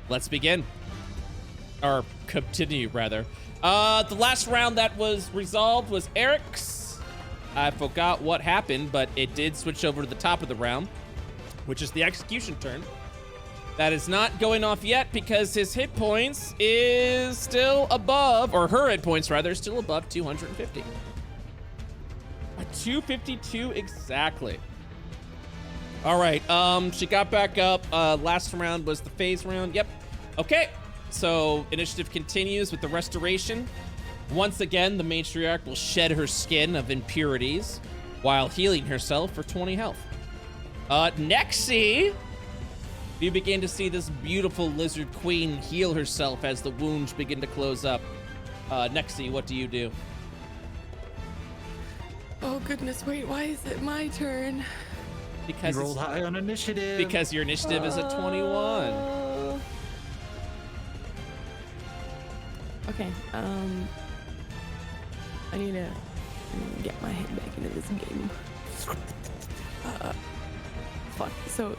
let's begin. Or continue, rather. The last round that was resolved was Eric's. I forgot what happened, but it did switch over to the top of the round, which is the execution turn. That is not going off yet because his hit points is still above, or her hit points rather, is still above 250. A 252 exactly. All right, she got back up. Last round was the phase round. Yep. Okay, so initiative continues with the restoration. Once again, the matriarch will shed her skin of impurities while healing herself for 20 health. Nexi, you begin to see this beautiful lizard queen heal herself as the wounds begin to close up. Nexi, what do you do? Oh goodness, wait, why is it my turn? Because you rolled high on initiative. Because your initiative is a 21. Okay, I need to get my head back into this game. Fuck. So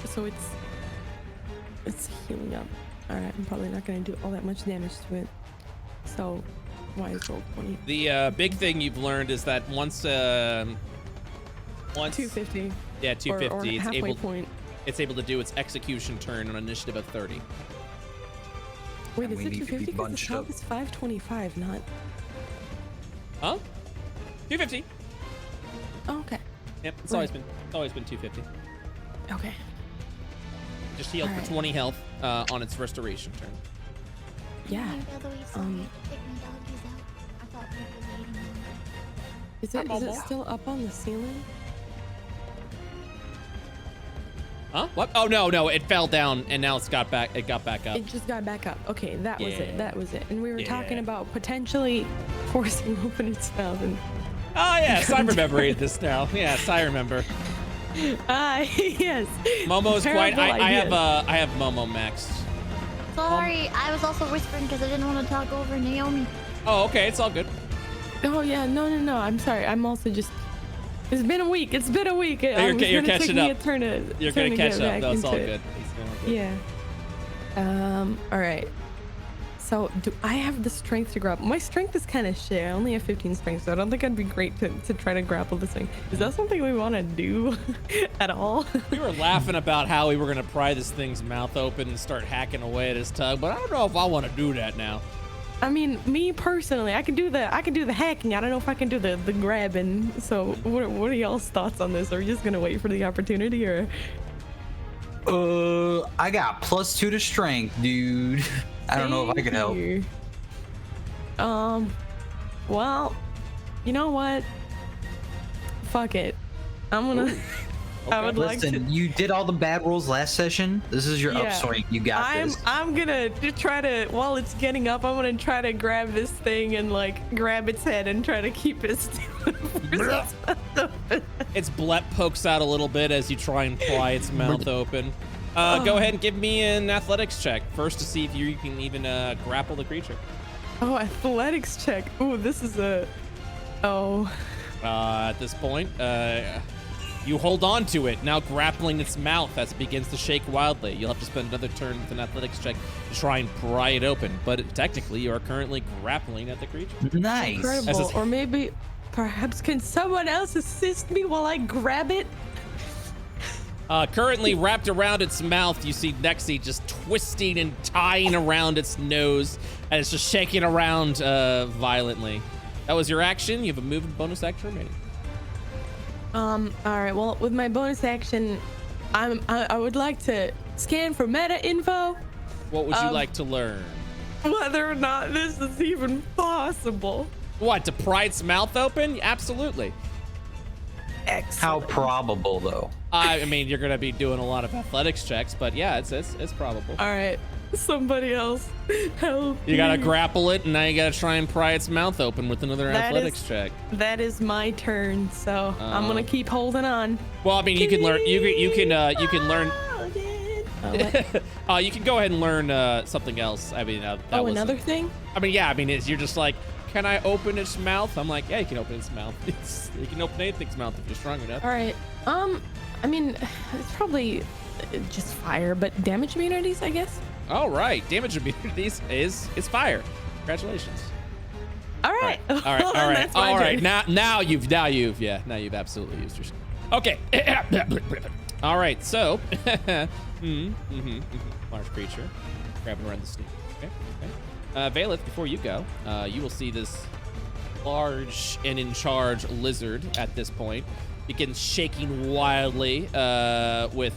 it's healing up. All right, I'm probably not gonna do all that much damage to it. So why is roll 20? The big thing you've learned is that once 250. Yeah, 250. Or it's halfway able. point. It's able to do its execution turn on initiative of 30. Wait, And is we it need to be 250? Because the bunched top up. is 525, not. Huh? 250. Oh, okay. Yep, it's Right. always been 250. Okay. Just healed Alright. for 20 health on its restoration turn. Yeah. Is it still up on the ceiling? Huh? What? Oh no, it fell down and now it got back up. It just got back up. Okay, that was it. Yeah. That was it. And we were Yeah. talking about potentially forcing open its mouth and. Oh yes, I remember this now. Yes, I remember. Yes. Momo's quite. Terrible I ideas. have Momo maxed. Sorry, I was also whispering because I didn't want to talk over Naomi. Oh, okay, it's all good. Oh yeah, no. I'm sorry. I'm also just. It's been a week. It's been a week. You're catching up. You're gonna to catch get up. back That's all into good. it. It's all good. Yeah. All right. So do I have the strength to grapple? My strength is kind of shit. I only have 15 strength, so I don't think I'd be great to try to grapple this thing. Is that something we want to do at all? We were laughing about how we were gonna pry this thing's mouth open and start hacking away at his tongue, but I don't know if I want to do that now. I mean, me personally, I can do the hacking. I don't know if I can do the grabbing. So what are y'all's thoughts on this? Are we just gonna wait for the opportunity, or? I got +2 to strength, dude. I don't know if I could help. Thank you. Well, you know what? Fuck it. I'm gonna. I would like to. Listen, you did all the bad rolls last session. This is your Yeah. upswing. You got this. I'm gonna try to, while it's getting up, I'm gonna try to grab this thing and like grab its head and try to keep it still. Its blep pokes out a little bit as you try and pry its mouth open. Go ahead and give me an athletics check first to see if you can even grapple the creature. Oh, athletics check. Ooh, this is a. Oh. At this point, you hold on to it, now grappling its mouth as it begins to shake wildly. You'll have to spend another turn with an athletics check to try and pry it open, but technically you are currently grappling at the creature. Nice. Incredible. Or maybe, perhaps, can someone else assist me while I grab it? Currently wrapped around its mouth, you see Nexi just twisting and tying around its nose, and it's just shaking around violently. That was your action. You have a move and bonus action remaining. All right. Well, with my bonus action, I would like to scan for meta info. What would you like to learn? Whether or not this is even possible. What, to pry its mouth open? Absolutely. Excellent. How probable, though? I mean, you're gonna be doing a lot of athletics checks, but yeah, it's probable. All right. Somebody else help You gotta me. grapple it, and now you gotta try and pry its mouth open with another athletics check. That is my turn, so I'm gonna keep holding on. Well, I mean, you can learn. You can learn. What? You can go ahead and learn something else. I mean, that was another thing? I mean, yeah. I mean, you're just like, can I open its mouth? I'm like, yeah, you can open its mouth. You can open anything's mouth if you're strong enough. All right. I mean, it's probably just fire, but damage immunities, I guess. All right. Damage immunities is fire. Congratulations. All right. All right. All right. That's my All right. turn. Now you've absolutely used your. Okay. All right. So, large creature, grabbing around the snoot. Okay. Valeth, before you go, you will see this large and in charge lizard at this point begins shaking wildly with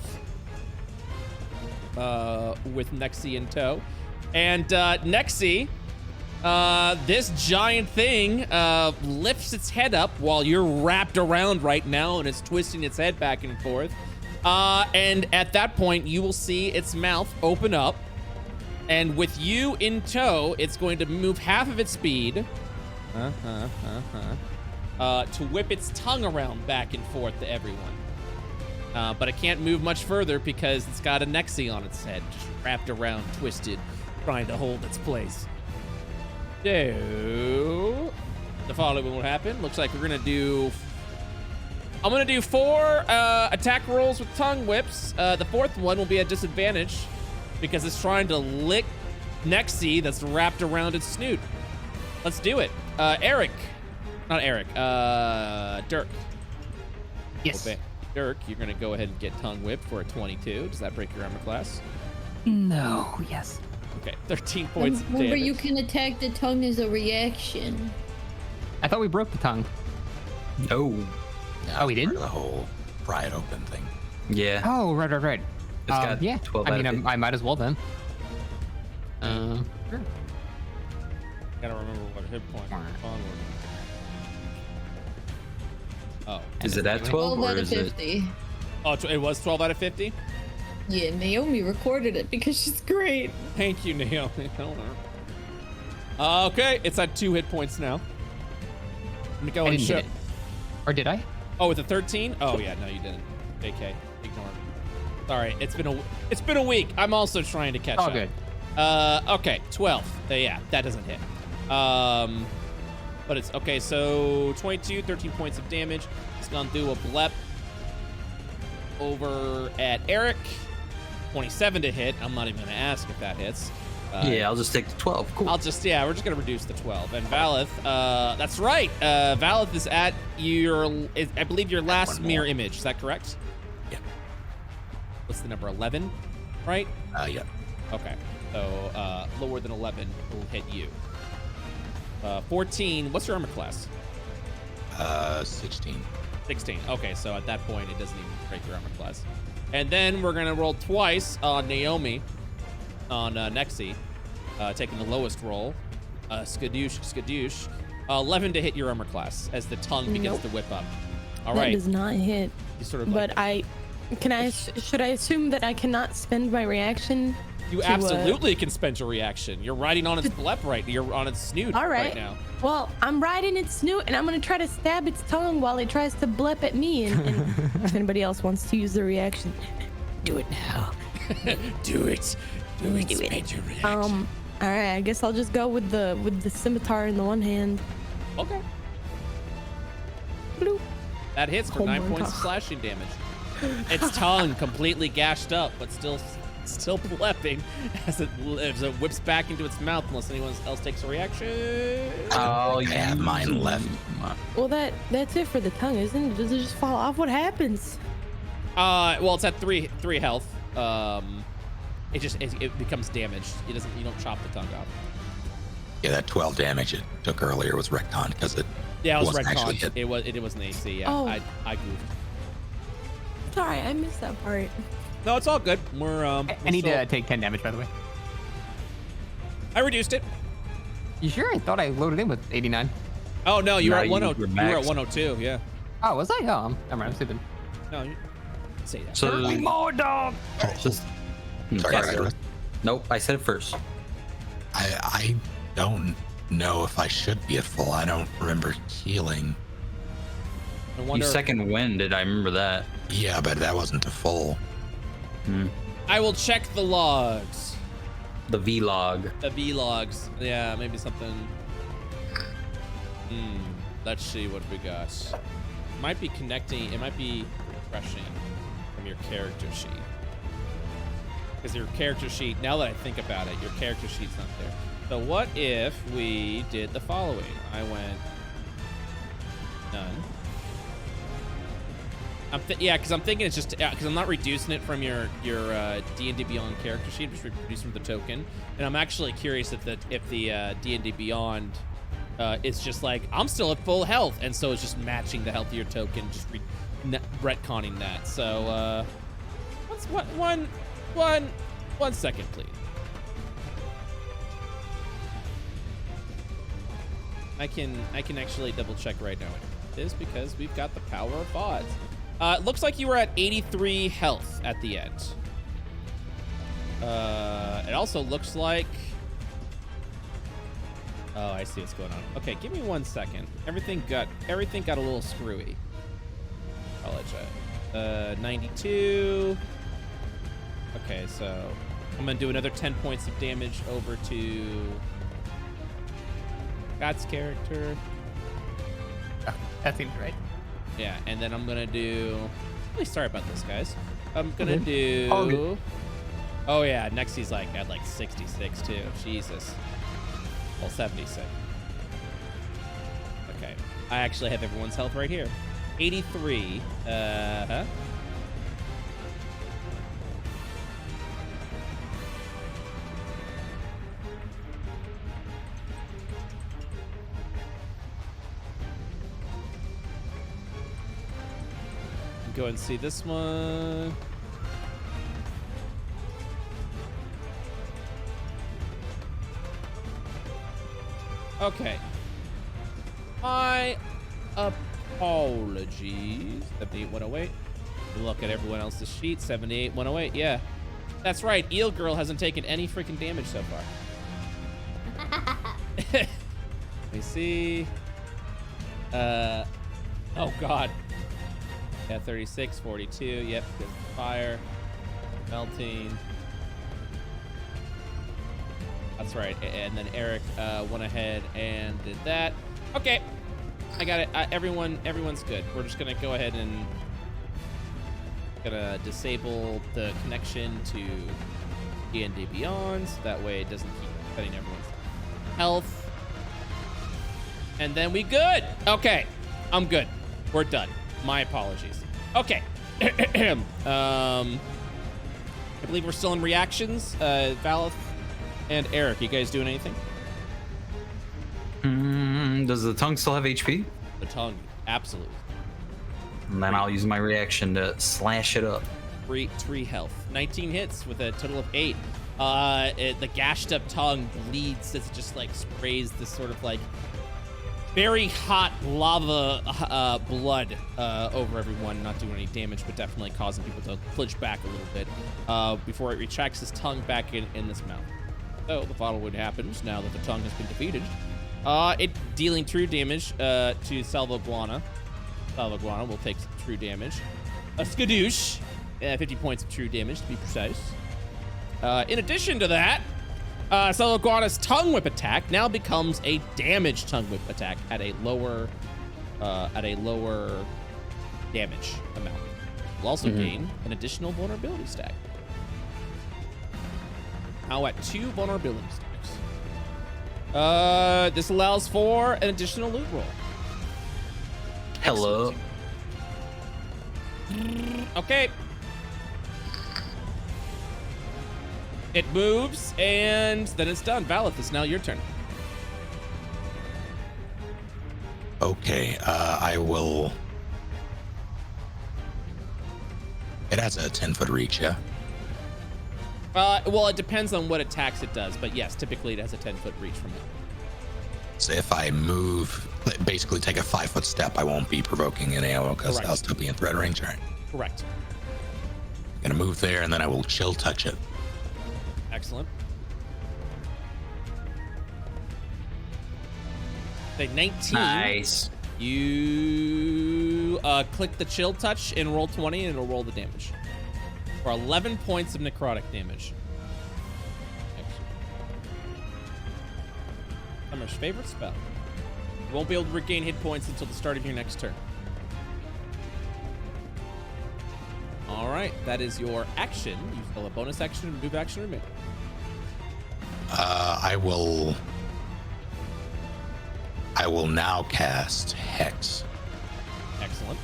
Nexie in tow. And Nexie, this giant thing lifts its head up while you're wrapped around right now and it's twisting its head back and forth. And at that point, you will see its mouth open up. And with you in tow, it's going to move half of its speed to whip its tongue around back and forth to everyone. But it can't move much further because it's got a Nexie on its head, just wrapped around, twisted, trying to hold its place. So, the following will happen. Looks like we're gonna do... I'm gonna do 4 attack rolls with tongue whips. The 4th one will be at disadvantage because it's trying to lick Nexie that's wrapped around its snoot. Let's do it. Dirk. Yes. Okay. Dirk, you're gonna go ahead and get tongue whipped for a 22. Does that break your armor class? No. Yes. Okay, 13 points of Remember, damage. you can attack the tongue as a reaction. I thought we broke the tongue. No. Oh, we did? The whole pry it open thing. Yeah. Oh, right. It's got Yeah. 12 I out mean, of 50. I might as well then. Sure. Gotta remember what hit point. Oh. Is it at 12 12 or out of is it? 50. Oh, it was 12 out of 50? Yeah, Naomi recorded it because she's great. Thank you, Naomi. Okay, it's at 2 hit points now. I'm gonna go I and didn't show. hit it. Or did I? Oh, with a 13? Oh yeah, no, you didn't. JK, ignore me. Sorry, it's been a week. I'm also trying to catch Oh, up. good. Okay, 12. Yeah, that doesn't hit. But it's okay. So 22, 13 points of damage. It's gone through a blep over at Eric. 27 to hit. I'm not even gonna ask if that hits. Yeah, I'll just take the 12. Cool. we're just gonna reduce the 12. And Valeth, that's right. Valeth is at I believe your last one more. mirror image. Is that correct? Yeah. What's the number? 11, right? Yeah. Okay. So lower than 11 will hit you. 14. What's your armor class? 16. 16. Okay, so at that point, it doesn't even break your armor class. And then we're gonna roll twice on Naomi, on Nexie, taking the lowest roll. Skadoosh. 11 to hit your armor class as the tongue begins Nope. to whip up. All That right. does not hit. You sort of But like, should I assume that I cannot spend my reaction? you to, absolutely can spend your reaction. You're riding on its blep right. You're on its snoot All right right. now. Well, I'm riding its snoot, and I'm gonna try to stab its tongue while it tries to blep at me. And if anybody else wants to use the reaction, do it now. Do it. Do it. Spend your reaction. All right. I guess I'll just go with the scimitar in the one hand. Okay. Bloop. That hits for Oh 9 my points of God. slashing damage. Its tongue completely gashed up, but still blepping as it whips back into its mouth unless anyone else takes a reaction. Oh, I have mine left. Well, that's it for the tongue, isn't it? Does it just fall off? What happens? Well, it's at three health. It becomes damaged. You don't chop the tongue off. Yeah, that 12 damage it took earlier was retcon because it Yeah, it was wasn't actually retcon. hit. It was an AC. Yeah, Oh. I goofed. Sorry, I missed that part. No, it's all good. We're I we're need still- to take 10 damage, by the way. I reduced it. You sure? I thought I loaded in with 89. Oh no, you were No, at you 102. were You were at maxed. 102. Yeah. Oh, was I? Oh, never mind. I'm stupid. No, you say that. So, More dog. just. Sorry, Yes, sorry. sir. Nope, I said it first. I don't know if I should be at full. I don't remember healing. I You wonder. second winded, I remember that. Yeah, but that wasn't to full. I will check the logs. The vlog. The V logs. Yeah, maybe something. Let's see what we got. It might be connecting. It might be refreshing from your character sheet. Because your character sheet, now that I think about it, your character sheet's not there. So what if we did the following? I went none. Yeah, because I'm thinking it's just because I'm not reducing it from your D&D Beyond character sheet, I'm just reducing the token. And I'm actually curious if the D&D Beyond it's just like I'm still at full health, and so it's just matching the healthier token, just retconning that. So one second, please. I can actually double check right now. It is because we've got the power of odds. It looks like you were at 83 health at the end. It also looks like... Oh, I see what's going on. Okay, give me 1 second. Everything got a little screwy. Apologize. 92. Okay, so I'm gonna do another 10 points of damage over to Scott's character. Oh, that seems right. Yeah, and then I'm gonna do... Really sorry about this, guys. I'm gonna do... Oh yeah, Nexi's like at like 66 too. Jesus. Well, 76. Okay. I actually have everyone's health right here. 83. Uh-huh. Go and see this one. Okay. My apologies. 78-108. Look at everyone else's sheet. 78-108. Yeah. That's right. Eel Girl hasn't taken any freaking damage so far. Let me see. Oh, God. Yeah, 36, 42. Yep, good fire. Melting. That's right. And then Eric went ahead and did that. Okay. I got it. Everyone's good. We're just going to go ahead and gonna disable the connection to D&D Beyond. So that way it doesn't keep cutting everyone's health. And then we good. Okay. I'm good. We're done. My apologies. Okay. I believe we're still in reactions. Valith and Eric, you guys doing anything? Does the tongue still have HP? The tongue, absolutely. And then I'll use my reaction to slash it up. Three health. 19 hits with a total of 8. The gashed up tongue bleeds as it just like sprays this sort of like very hot lava blood over everyone, not doing any damage, but definitely causing people to flinch back a little bit before it retracts his tongue back in this mouth. So the following happens now that the tongue has been defeated. It dealing true damage to Salvo Iguana. Salvo Iguana will take true damage. A skadoosh, 50 points of true damage to be precise. In addition to that, Salvo Iguana's tongue whip attack now becomes a damage tongue whip attack at a lower damage amount. Will also gain an additional vulnerability stack. Now at 2 vulnerability stacks. This allows for an additional loot roll. Hello. Okay. It moves, and then it's done. Valith, it's now your turn. Okay, I will... It has a 10-foot reach, yeah? Well, it depends on what attacks it does, but yes, typically it has a 10-foot reach from it. So if I move, basically take a 5-foot step, I won't be provoking any ammo because Correct. I'll still be in threat range. All right. Correct. Gonna move there, and then I will chill touch it. Excellent. Say 19. Nice. You click the chill touch and roll 20, and it'll roll the damage. For 11 points of necrotic damage. Summer's favorite spell. You won't be able to regain hit points until the start of your next turn. All right. right, that is your action. You still have a bonus action, move action remaining. I will now cast Hex. Excellent.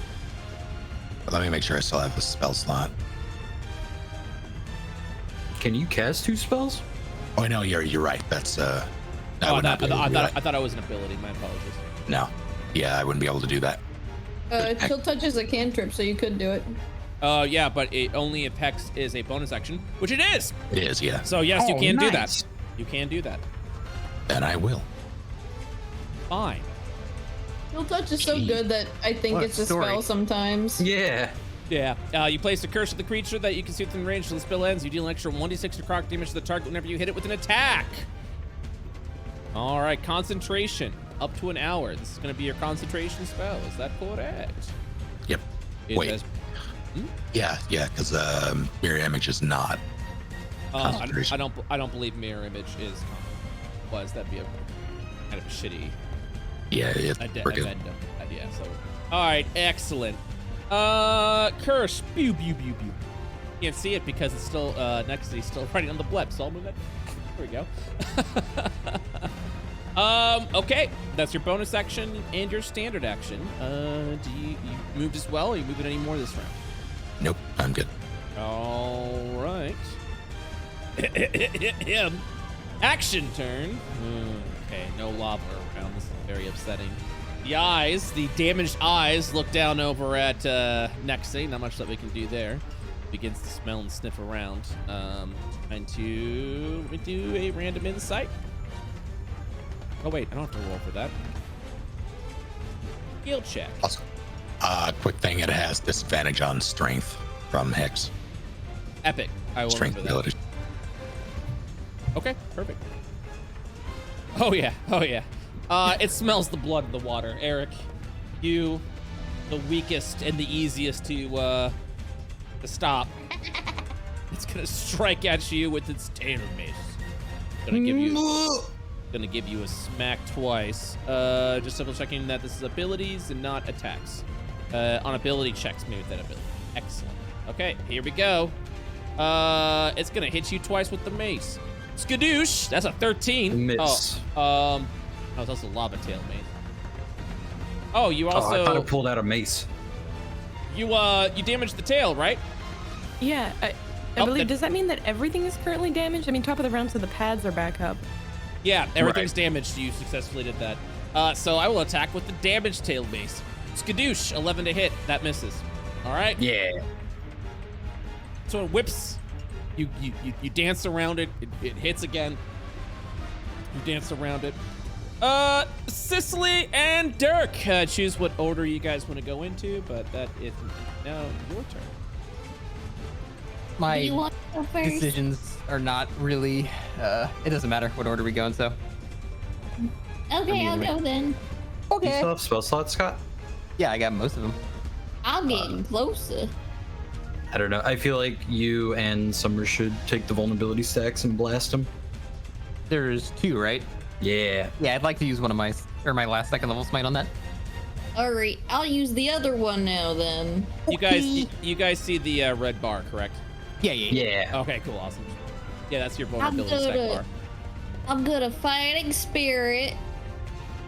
But let me make sure I still have the spell slot. Can you cast 2 spells? Oh no, you're right. That's I Oh, would not be able to do that. I thought it was an ability. My apologies. No. Yeah, I wouldn't be able to do that. Chill Touch is a cantrip, so you could do it. Yeah, but it only if Hex is a bonus action, which it is. It is, yeah. So yes, you Oh, can do nice. that. You can do that. Then I will. Fine. Chill Touch is so good that I think What it's a story. spell sometimes. Yeah. Yeah. You place a curse of the creature that you can see within range until the spell ends. You deal an extra 1d6 necrotic damage to the target whenever you hit it with an attack. All right, concentration. Up to an hour. This is going to be your concentration spell. Is that correct? Yep. It Wait. has- Yeah, because mirror image is not concentration. I don't believe mirror image is. That'd be a kind of a shitty Yeah, addendum. Yeah. So. All right. Excellent. Curse. Pew pew pew pew. You can't see it because it's still next to. He's still writing on the bleb. So I'll move it. There we go. Okay, that's your bonus action and your standard action. Do you moved as well, or you moving any more this round? Nope, I'm good. All right. Action turn. Okay, no lava around. This is very upsetting. The eyes, the damaged eyes, look down over at Nexi. Not much that we can do there. Begins to smell and sniff around. Trying to let me do a random insight. Oh wait, I don't have to roll for that. Skill check. Also, quick thing, it has disadvantage on strength from Hex. Epic. I will Strength remember that. ability. Okay, perfect. Oh yeah, oh yeah. It smells the blood in the water. Eric, you, the weakest and the easiest to stop. It's gonna strike at you with its tail mace. Gonna give you a smack twice. Just double checking that this is abilities and not attacks. On ability checks, maybe with that ability. Excellent. Okay, here we go. It's gonna hit you twice with the mace. Skadoosh, that's a 13. Miss. Oh, it's also lava tail mace. Oh, you I thought also it pulled out a mace. you damaged the tail, right? Yeah, I Oh, believe. then- Does that mean that everything is currently damaged? I mean, top of the round, so the pads are back up. Yeah, everything's damaged. You successfully did that. So I will attack with the damaged tail mace. Skadoosh, 11 to hit. That misses. All right. Yeah. So it whips. You dance around it. It hits again. You dance around it. Cicely and Dirk, choose what order you guys want to go into, but that is now your turn. Do My you want to go first? decisions are not really. It doesn't matter what order we go in, so. Okay, I'll go then. You still have spell slots, Scott? Yeah, I got most of them. I'm getting closer. I don't know. I feel like you and Summer should take the vulnerability stacks and blast them. There's 2, right? Yeah. Yeah, I'd like to use one of my last second level smite on that. Alright, I'll use the other one now then. You guys see the red bar, correct? Yeah. Yeah. Okay, cool, awesome. Yeah, that's your vulnerability stack gonna- bar. I'm gonna fighting spirit,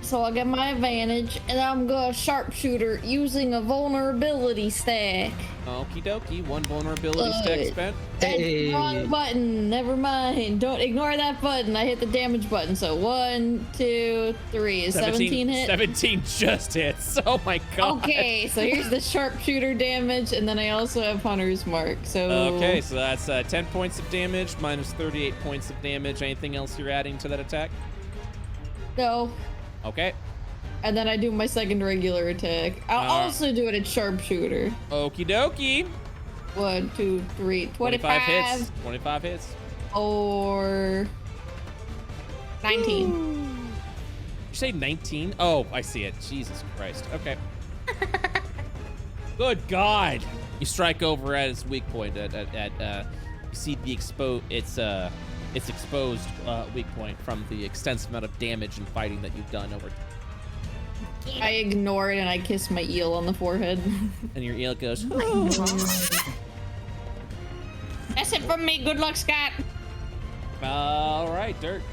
so I get my advantage, and I'm gonna sharpshooter using a vulnerability stack. Okie dokie, one vulnerability stack spent. That's Hey. the wrong button. Never mind. Don't ignore that button. I hit the damage button. So 1, 2, 3. Is 17 hit? 17 just hits. Oh my god. Okay, so here's the sharpshooter damage, and then I also have Hunter's Mark. So Okay, so that's 10 points of damage minus 38 points of damage. Anything else you're adding to that attack? no. Okay. And then I do my second regular attack. I'll also do it at sharpshooter. Okie dokie. 1, 2, 3, 25 hits. 25 hits. or 19. You say 19? Oh, I see it. Jesus Christ. Okay. Good God. You strike over at its weak point. You see the its exposed weak point from the extensive amount of damage and fighting that you've done over. I ignore it and I kiss my eel on the forehead. And your eel goes. from me. Good luck, Scott. All right, Dirk.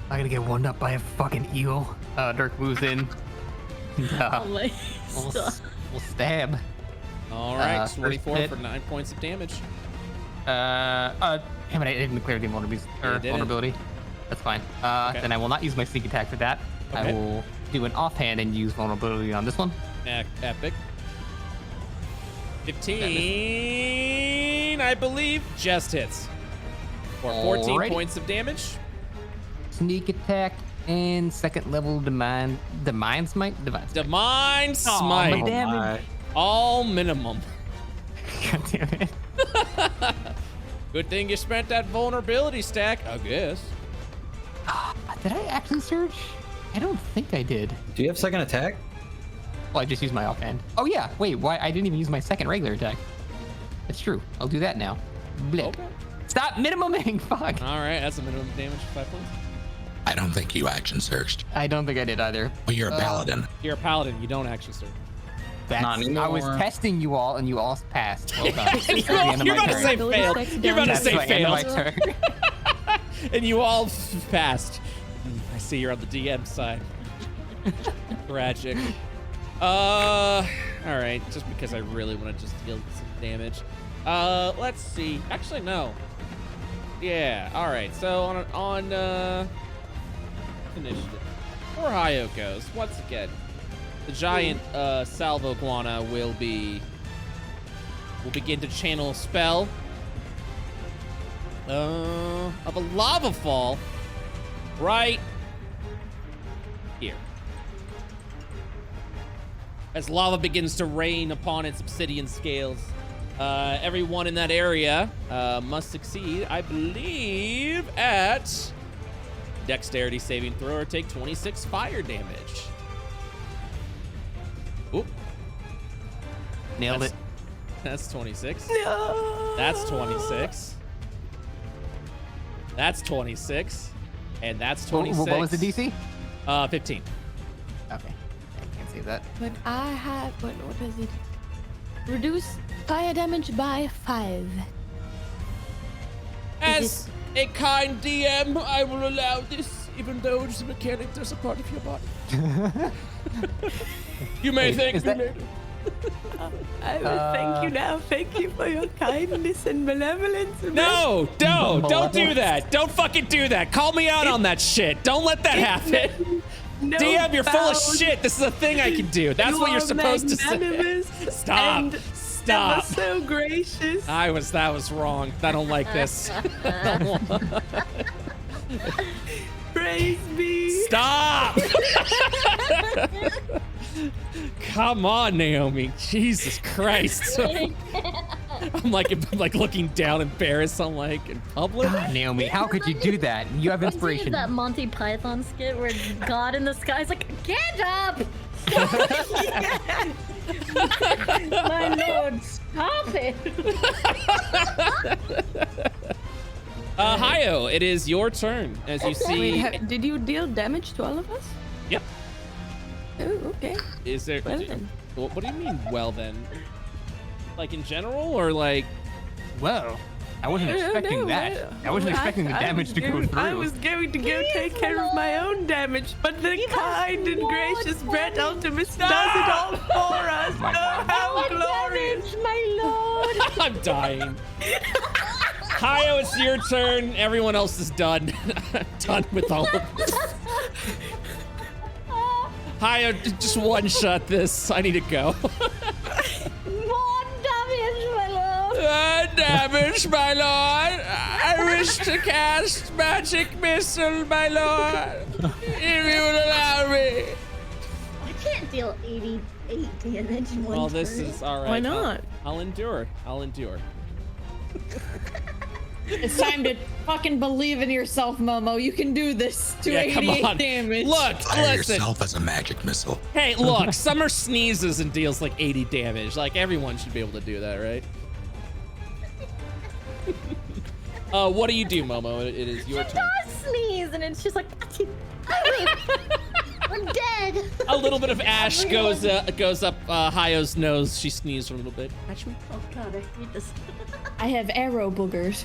I'm gonna get wound up by a fucking eel. Dirk moves in. Oh my We'll God. stab. All right, First 24 hit. for 9 points of damage. Damn it, I didn't declare the vulnerability. That's fine. Okay. Then I will not use my sneak attack for that. I Okay. will do an offhand and use vulnerability on this one. Epic. 15, I believe, just hits. For 14 Alrighty. points of damage. Sneak attack and second level divine smite. Divine my Smite. damage. All minimum. God damn it. Good thing you spent that vulnerability stack, I guess. Did I action surge? I don't think I did. Do you have second attack? Well, I just used my offhand. Oh yeah, wait, why? I didn't even use my second regular attack. That's true. I'll do that now. Blip. Okay. Stop minimuming. Fuck. All right, that's a minimum damage, 5 points. I don't think you action searched. I don't think I did either. Well, you're a paladin. You're a paladin, you don't actually serve. Not I was anymore. testing you all, and you all passed. Well done. That's the You're end of my about to turn. say Ability failed. checks You're about to down. say That's the end of my failed. turn. And you all passed. I see you're on the DM side. Tragic. All right, just because I really want to just deal some damage. Let's see. Actually, no. Yeah. All right. So on initiative, before Hayo goes, once again, the giant salvo iguana will begin to channel a spell of a lava fall right here. As lava begins to rain upon its obsidian scales, everyone in that area must succeed, I believe, at dexterity saving throw or take 26 fire damage. Oop. Nailed it. That's 26. No. That's 26. That's 26. And that's 26. What was the DC? 15. Okay. I can't save that. But I have what does it? Reduce fire damage by 5. As a kind DM, I will allow this, even though it's a mechanic that's a part of your body. You may Wait, thank is me that- later. I will thank you now. Thank you for your kindness and benevolence. No, don't do that. Don't fucking do that. Call me out on that shit. Don't let that happen. No DM, you're full of bounds. shit. This is a thing I can do. That's You what you're are supposed to say. magnanimous Stop. and Stop. ever so gracious. That was wrong. I don't like this. Praise be. Stop! Come on, Naomi. Jesus Christ. I'm like looking down embarrassed. I'm like in public. God, Naomi, how could you do that? You have Is inspiration. that Monty Python skit where God in the sky is like, get up! My lord, stop it! Hayo, it is your turn. As you see, Did you deal damage to all of us? yep. Oh, okay. Is there? Well then. What do you mean? Well then, like in general, or like? Well, I wasn't expecting that. I wasn't expecting the damage to go through. I was going to go take care of my own damage, but the kind and gracious BrettUltimus does it all for us. My Oh, God. how glorious! Damage, my lord! I'm dying. Hayo, it's your turn. Everyone else is done. Done with all of this. Hayo, just one shot this. I need to go. More damage, my lord! Damage, my lord. I wish to cast magic missile, my lord. If you would allow me. I can't deal 88 damage in one Well, this turn. is all right. Why not? I'll endure. I'll endure. It's time to fucking believe in yourself, Momo. You can do this. Yeah, come 288 on. damage. Look, Fire listen. yourself as a magic missile. Hey, look. Summer sneezes and deals like 80 damage. Like everyone should be able to do that, right? What do you do, Momo? It is your She turn. does sneeze, and it's just like, I'm dead. A little bit of ash goes up Hayo's nose. She sneezed a little bit. Oh god, I hate this. I have arrow boogers.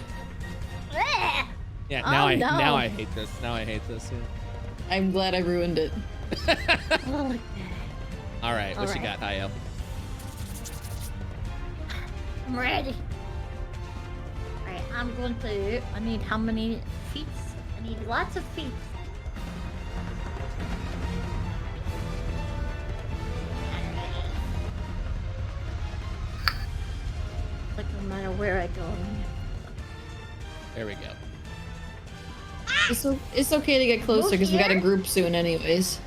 Yeah, Oh, now no. now I hate this. Now I hate this. Yeah. I'm glad I ruined it. Oh, All right, what you Alright. got, Hayo? I'm ready. Alright, I'm going to. I need how many feet? I need lots of feet. Like no matter where I go. There we go. It's okay to get closer because we got a here? group soon, anyways.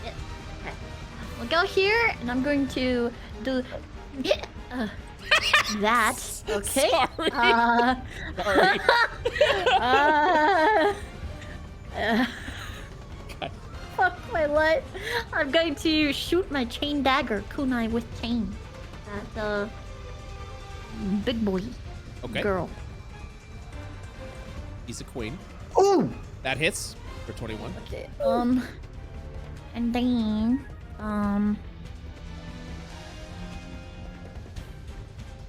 Yeah. Okay. We'll go here, and I'm going to do that. Okay. Sorry. Sorry. Fuck my life. I'm going to shoot my chain dagger, kunai with chain. That big boy. Okay. Girl. He's a queen. Ooh! That hits for 21. Okay. And then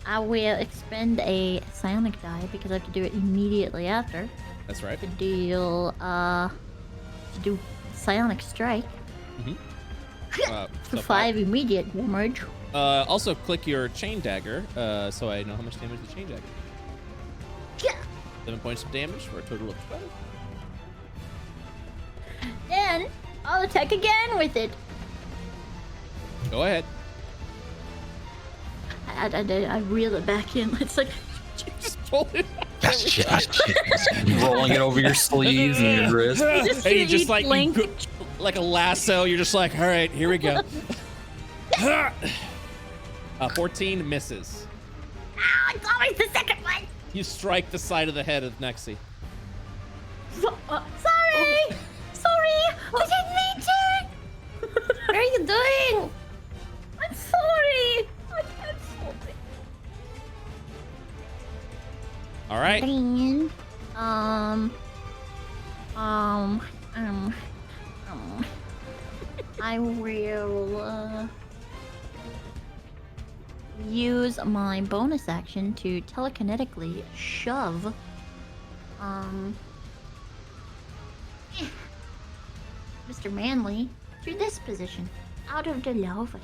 I will expend a psionic die because I have to do it immediately after. That's right. To deal to do psionic strike So for 5 immediate damage. Also, click your chain dagger, so I know how much damage the chain dagger. Yeah. 7 points of damage for a total of 12. Then I'll attack again with it. Go ahead. I reel it back in. It's like Just pull it. That's shit. That's shit. Rolling it over your sleeves and your wrist. just And you see just like blink. like a lasso. You're just like, all right, here we go. 14 misses. Ah, it's always the second one. You strike the side of the head of Nexi. Sorry. Sorry. I didn't mean to. What are you doing? I'm sorry. I'm sorry. All right. Then, I will use my bonus action to telekinetically shove Mr. Manley to this position, out of the lava.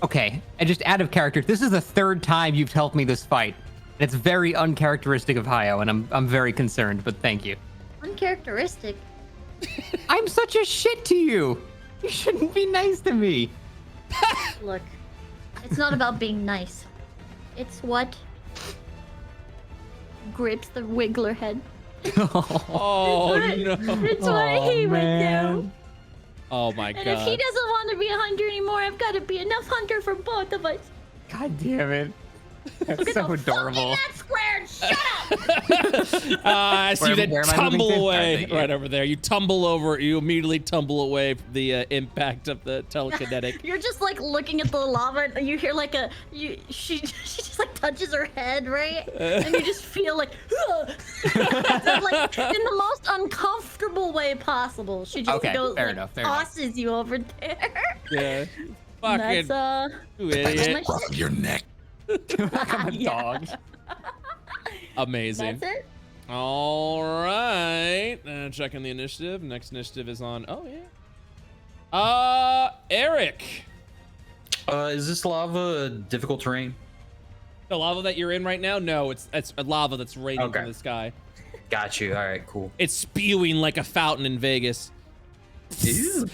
Okay, and just out of character, this is the third time you've helped me this fight. And it's very uncharacteristic of Hayo, and I'm very concerned, but thank you. Uncharacteristic. I'm such a shit to you. You shouldn't be nice to me. Look, it's not about being nice. It's what grips the wiggler head. Oh no. It's what he would do. Oh my And god. if he doesn't want to be a hunter anymore, I've got to be enough hunter for both of us. God damn it. That's Look at so the adorable. fucking squared. Shut up. I see Where that am I tumble moving to? away Alright, thank you. right over there. You tumble over. You immediately tumble away from the impact of the telekinetic. You're just like looking at the lava, and you hear like she just like touches her head, right? And you just feel like, so, like in the most uncomfortable way possible. She just Okay, goes fair like enough, fair enough. tosses you over there. Yeah. And Fucking you I idiot. just rough your neck. I'm a dog. Amazing. That's it. All right. Checking the initiative. Next initiative is on. Oh yeah. Eric. Is this lava difficult terrain? The lava that you're in right now? No, it's a lava that's raining Okay. from the sky. Got you. All right, cool. It's spewing like a fountain in Vegas. Ew.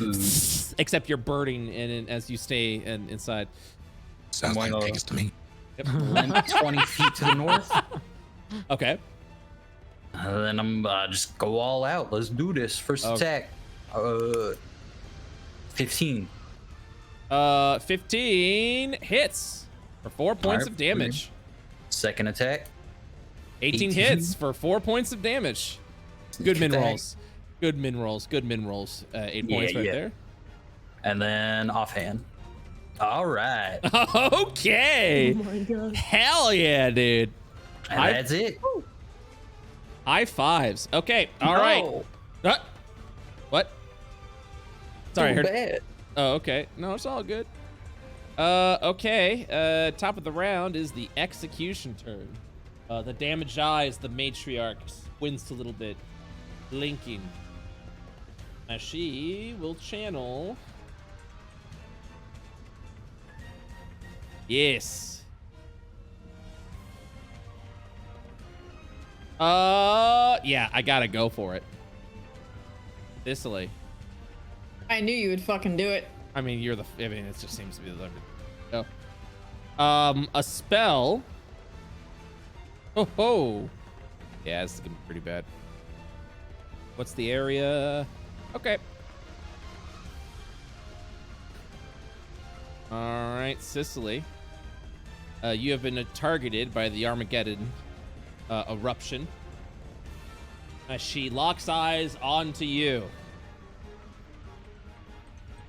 Except you're burning as you stay inside. Sounds like Well, pigs to me. Yep. Limp 20 feet to the north. Okay. Then I'm just go all out. Let's do this. First Okay. attack. 15. 15 hits for 4 points Alright, of damage. Second attack. 18 hits for 4 points of damage. Good min Attack. rolls. Good min rolls. Good min rolls. 8 points right there. And then offhand. All right. Okay. Oh my god. Hell yeah, dude. And I- that's it. High fives. Okay. All right. No, What? Sorry, I too heard. bad. Oh, okay. No, it's all good. Okay. Top of the round is the execution turn. The damaged eyes, the matriarch squints a little bit, blinking. Now she will channel. Yes. Yeah, I gotta go for it. Sicily. I knew you would fucking do it. I mean, it just seems to be the a spell. Oh ho. Yeah, this is gonna be pretty bad. What's the area? Okay. All right, Sicily. You have been targeted by the Armageddon eruption. As she locks eyes onto you.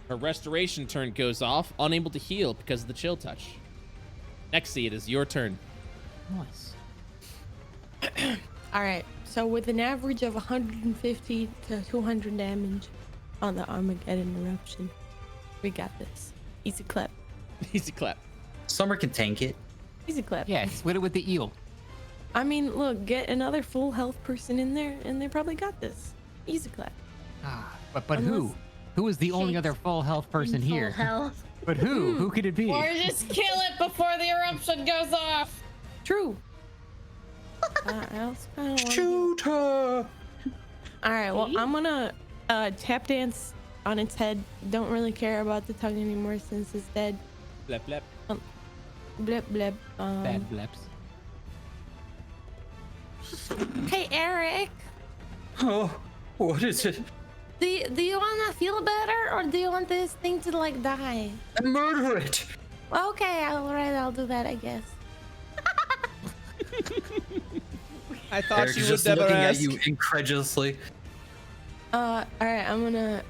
Her restoration turn goes off, unable to heal because of the chill touch. Nexie, it is your turn. Nice. All right. So with an average of 150 to 200 damage on the Armageddon eruption, we got this. Easy clap. Easy clap. Summer can tank it. Easy clap. Yeah, split it with the eel. I mean, look, get another full health person in there, and they probably got this. Easy clap. But who? Who is the only other full health person Full here? health. But who? Who could it be? Or just kill it before the eruption goes off. True. I also kind of Shoot her! All right. Well, I'm gonna tap dance on its head. Don't really care about the tongue anymore since it's dead. Blep, blep. Blip blip. Bad bleps. Hey Eric, Oh, what is it? do you wanna feel better or do you want this thing to like die? Murder it! Okay, alright, I'll do that, I guess. I thought Eric's you would just never looking ask. at you incredulously. All right, I wanna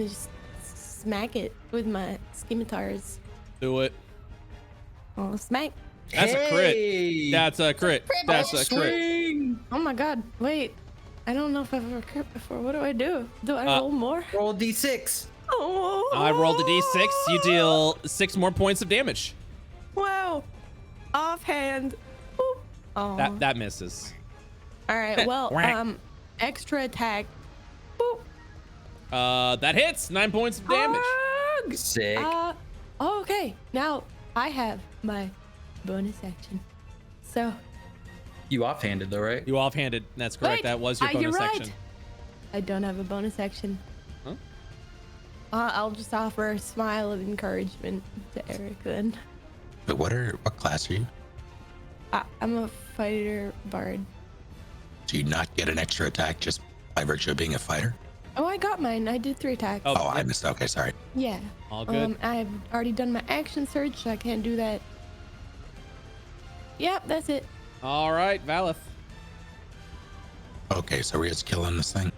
just smack it with my scimitars. Do it. Oh, smack! That's a crit. Hey! That's a crit. That's a crit. Swing! Oh my God! Wait, I don't know if I've ever crit before. What do I do? Do I roll more? Roll D6. Oh! I rolled a d6. You deal 6 more points of damage. Wow! Offhand. Boop. Oh. That misses. All right. Well, extra attack. Boop. That hits. 9 points of damage. Arg! Sick. Okay. Now I have my bonus action. So. You offhanded though, right? You offhanded. That's correct. Wait, That was your you're bonus right. action. I don't have a bonus action. Huh? I'll just offer a smile of encouragement to Eric then. But what class are you? I'm a fighter bard. Do you not get an extra attack just by virtue of being a fighter? Oh, I got mine. I did 3 attacks. Oh, I missed. Okay, sorry. Yeah. All good. I've already done my action search, so I can't do that. Yep, that's it. All right, Valeth. Okay, so we're just killing this thing.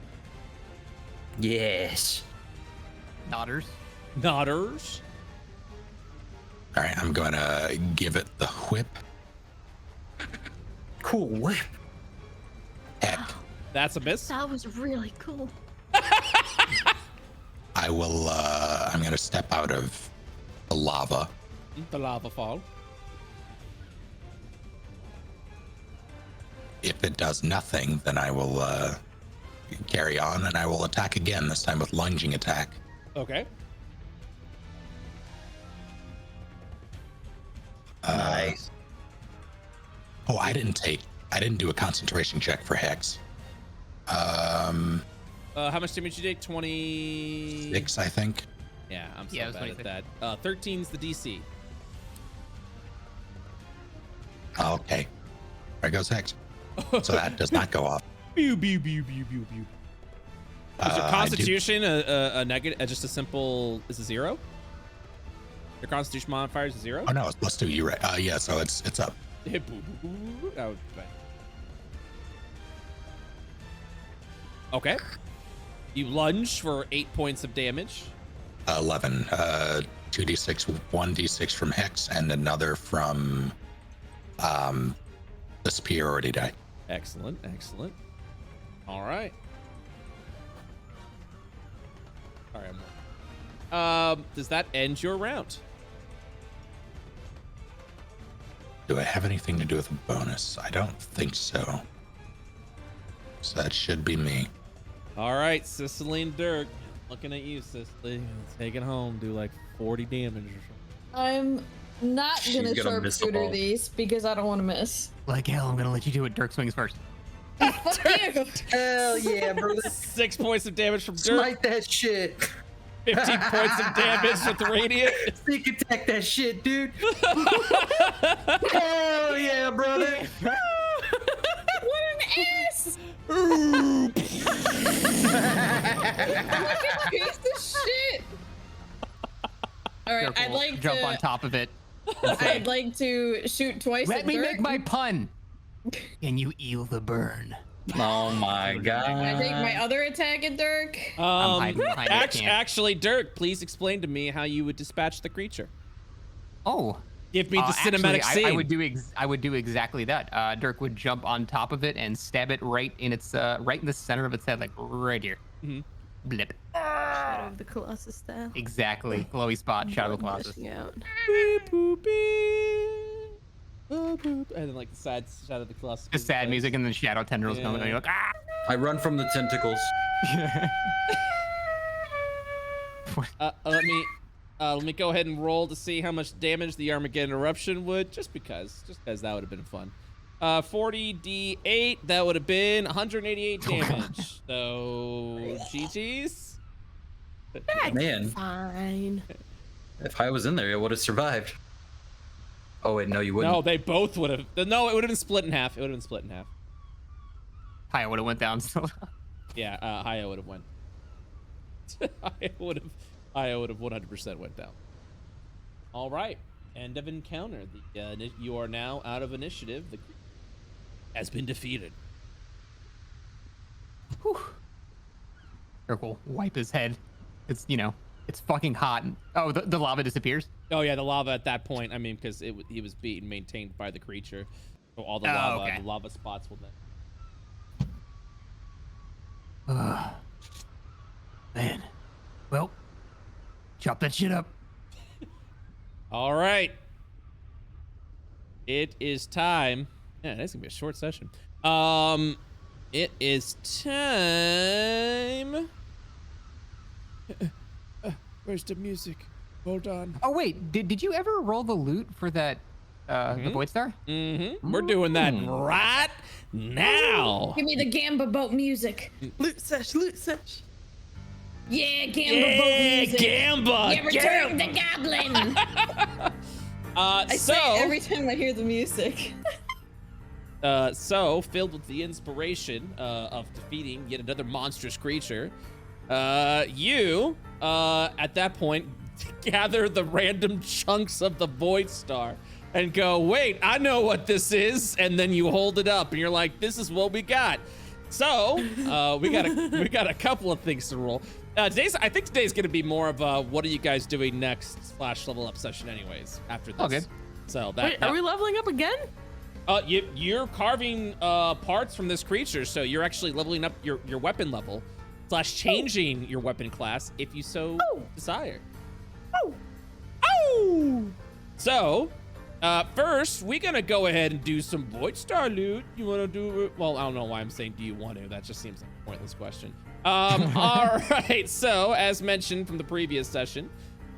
Yes. Nodders. Nodders. All right, I'm going to give it the whip. Cool whip. Heck, That's a miss. That was really cool. I will. I'm going to step out of the lava. The lava fall. If it does nothing, then I will carry on and I will attack again. This time with lunging attack. Okay. Nice. Oh, I didn't do a concentration check for Hex. How much damage you take? 20. 6, I think. Yeah, I'm so Yeah, it was bad at 26. that. 13's the DC. Okay. There goes Hex. So that does not go off. Pew, pew, pew, pew, pew, pew. Is your I do- Constitution a negative? Just a simple? Is a 0? Your Constitution modifier is a 0? Oh no, it's +2. You're right. Yeah, so it's up. Boo, boo, boo, boo. Oh, bad. Okay. You lunge for 8 points of damage. 11. 2d6, 1d6 from Hex, and another from the superiority die. Excellent, excellent. All right. All right. Does that end your round? Do I have anything to do with a bonus? I don't think so. So that should be me. All right, Cicely and Dirk. Looking at you, Cicely. Take it home. Do like 40 damage or something. I'm not She's gonna gonna miss them sharpshooter all. these because I don't want to miss. Like hell, I'm gonna let you do it. Dirk swings first. Fuck you. Hell yeah, brother. 6 points of damage from Dirk. Smite that shit. 15 points of damage with the radiant. Sneak attack that shit, dude. Hell yeah, brother. What an ass! Piece of shit. All right, Dirk I'd will like jump to. on top of it. I'd like to shoot twice. Let at me Dirk. make my pun. Can you eel the burn? Oh my god. I take my other attack at Dirk. I'm hiding behind that camp. Actually, Dirk, please explain to me how you would dispatch the creature. Oh. Give me the cinematic actually, scene. I would do exactly that. Dirk would jump on top of it and stab it right in its right in the center of its head, like right here. Blip. Shadow of the Colossus style. Exactly. Glowy spot. Shadow of the Colossus. Pushing out. Beep, boop, beep. Boop, boop. And then like the sad Shadow of the Colossus. Just sad music and then shadow tendrils Yeah. coming and you're like, ah! I run from the tentacles. Let me go ahead and roll to see how much damage the Armageddon eruption would, just because that would have been fun. 40d8, that would have been 188 damage. So GG's. Man, Fine. if I was in there, it would have survived. Oh wait, no, you wouldn't. No, they both would have. No, it would have been split in half. It would have been split in half. Hi, I would have went down still. Yeah, Haya would have went. Haya would have 100% went down. All right, end of encounter. You are now out of initiative. The creature has been defeated. Dirk will wipe his head. It's, it's fucking hot. Oh, the lava disappears? Oh yeah, the lava at that point. I mean, because he was beaten, maintained by the creature. So all the Oh, lava, okay. the lava spots will then. Man. Well, chop that shit up. All right. It is time. Yeah, that's gonna be a short session. It is time. Where's the music? Hold on. Oh, wait. Did you ever roll the loot for that, the Void Star? Mm-hmm. We're doing that right now. Give me the Gamba boat music. Loot sesh, loot sesh. Yeah, Gamba boat music. Gamba. Yeah, return the goblin. I say it every time I hear the music. So, filled with the inspiration of defeating yet another monstrous creature, you, at that point, gather the random chunks of the Void Star and go, wait, I know what this is, and then you hold it up and you're like, this is what we got. So, we got a couple of things to roll. I think today's gonna be more of a what are you guys doing next / level up session anyways after this. Okay. So Wait, are we leveling up again? You're carving parts from this creature, so you're actually leveling up your weapon level / changing your weapon class if you so desire. So, first, we're gonna go ahead and do some Void Star loot. You wanna do it? Well, I don't know why I'm saying do you want to. That just seems like a pointless question. All right, so as mentioned from the previous session,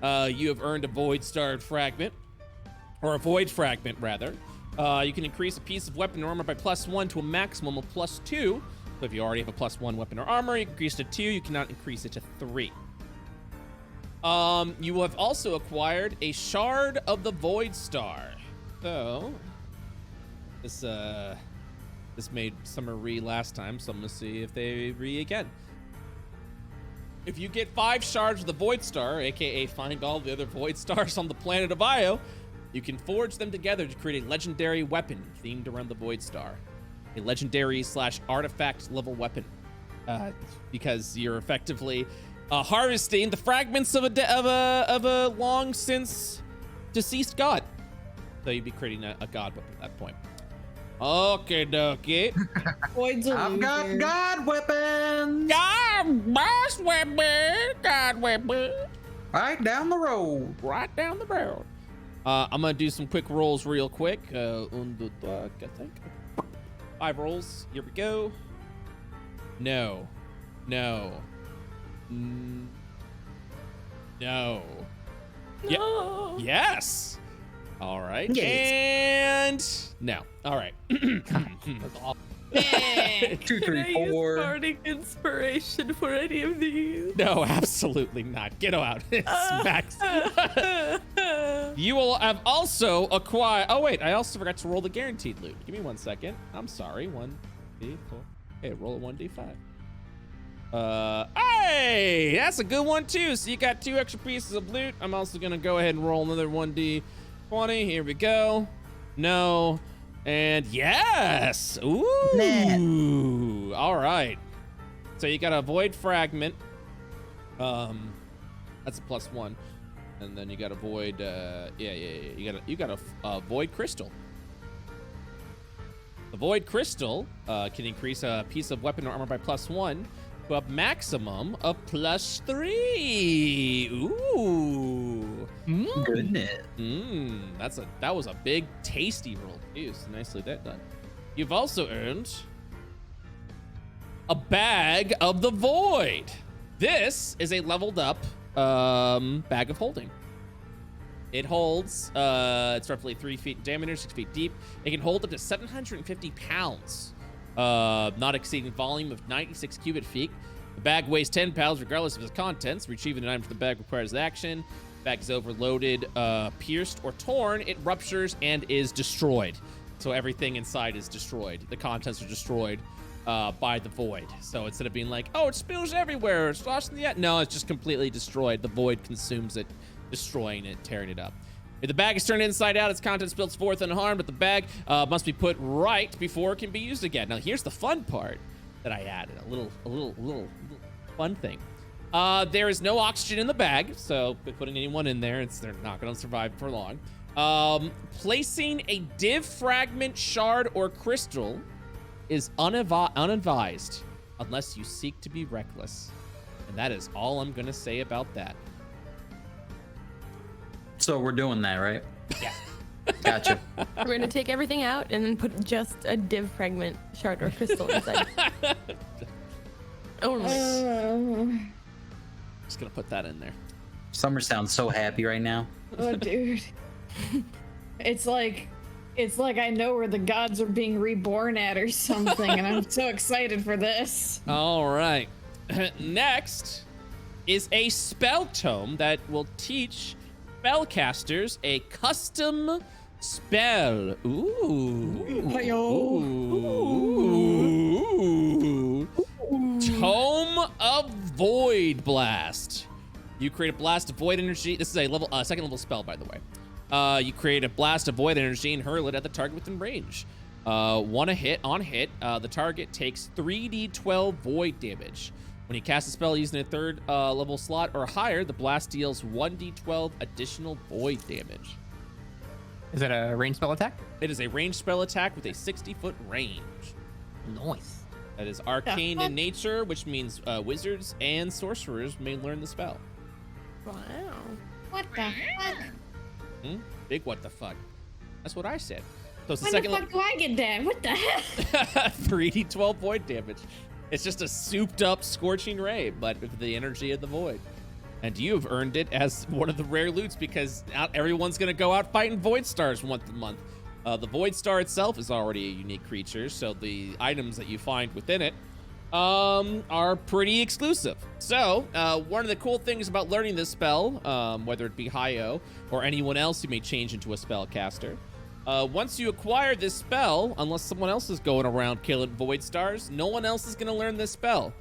you have earned a Void Star fragment, or a Void fragment rather. You can increase a piece of weapon or armor by +1 to a maximum of +2. So if you already have a +1 weapon or armor, you can increase it to 2. You cannot increase it to 3. You have also acquired a Shard of the Void Star. So this made Summer re last time, so I'm gonna see if they re again. If you get 5 shards of the Void Star, aka find all the other Void Stars on the planet of Io, you can forge them together to create a legendary weapon themed around the Void Star. A legendary / artifact level weapon. Because you're effectively harvesting the fragments of a long since deceased god. So you'd be creating a god weapon at that point. Okay, dokie. Void's a I've got loser. god weapons Boss weapon, god weapon. right down the road. Right down the barrel. I'm gonna do some quick rolls real quick. 1, 2, 3, I think. 5 rolls. Here we go. No. No. No. No. Yes. All right. Yes. And no. All right. That's awful. 2, Can I 3, use 4. bardic inspiration for any of these? No, absolutely not. Get out. It's max. You will have also acquired. Oh wait, I also forgot to roll the guaranteed loot. Give me 1 second. I'm sorry. 1d4. Okay, roll a 1d5. Hey, that's a good one too. So you got 2 extra pieces of loot. I'm also gonna go ahead and roll another 1d20. Here we go. No, and yes. Ooh. All right. So you got a void fragment. That's a +1, and then you got a void. You got a void crystal. The void crystal can increase a piece of weapon or armor by +1 to a maximum of +3. Ooh. Goodness. That was a big tasty roll too. So nicely done. You've also earned a bag of the void. This is a leveled up bag of holding. It holds, it's roughly 3 feet in diameter, 6 feet deep. It can hold up to 750 pounds, not exceeding volume of 96 cubic feet. The bag weighs 10 pounds regardless of its contents. Retrieving an item from the bag requires the action. The bag is overloaded, pierced, or torn. It ruptures and is destroyed. So everything inside is destroyed. The contents are destroyed by the void. So instead of being like, oh, it spills everywhere, it's lost in the atmosphere. No, it's just completely destroyed. The void consumes it, destroying it, tearing it up. If the bag is turned inside out, its contents spills forth unharmed, but the bag must be put right before it can be used again. Now, here's the fun part that I added, a little fun thing. There is no oxygen in the bag, so putting anyone in there, they're not going to survive for long. Placing a div fragment, shard, or crystal is unadvised unless you seek to be reckless. And that is all I'm going to say about that. So we're doing that, right? Yeah. Gotcha. We're gonna take everything out and then put just a div fragment, shard, or crystal inside. Only. Just going to put that in there. Summer sounds so happy right now. Oh, dude. It's like I know where the gods are being reborn at or something, and I'm so excited for this. All right. Next is a spell tome that will teach spellcasters a custom spell. Ooh. Ooh. Tome of Void Blast. You create a blast of void energy. This is a level second level spell, by the way. You create a blast of void energy and hurl it at the target within range. On hit, the target takes 3d12 void damage. When you cast a spell using a 3rd level slot or higher, the blast deals 1d12 additional void damage. Is that a ranged spell attack? It is a ranged spell attack with a 60-foot range. Nice. That is arcane in nature, which means wizards and sorcerers may learn the spell. Wow. What the fuck? Big what the fuck. That's what I said. So it's the When second the fuck do I get that? What the hell? 3d12 void damage. It's just a souped up scorching ray, but with the energy of the void. And you have earned it as one of the rare loots because not everyone's gonna go out fighting void stars once a month. The void star itself is already a unique creature, so the items that you find within it are pretty exclusive. So one of the cool things about learning this spell, whether it be Hi-Oh or anyone else who may change into a spellcaster, once you acquire this spell, unless someone else is going around killing void stars, no one else is going to learn this spell,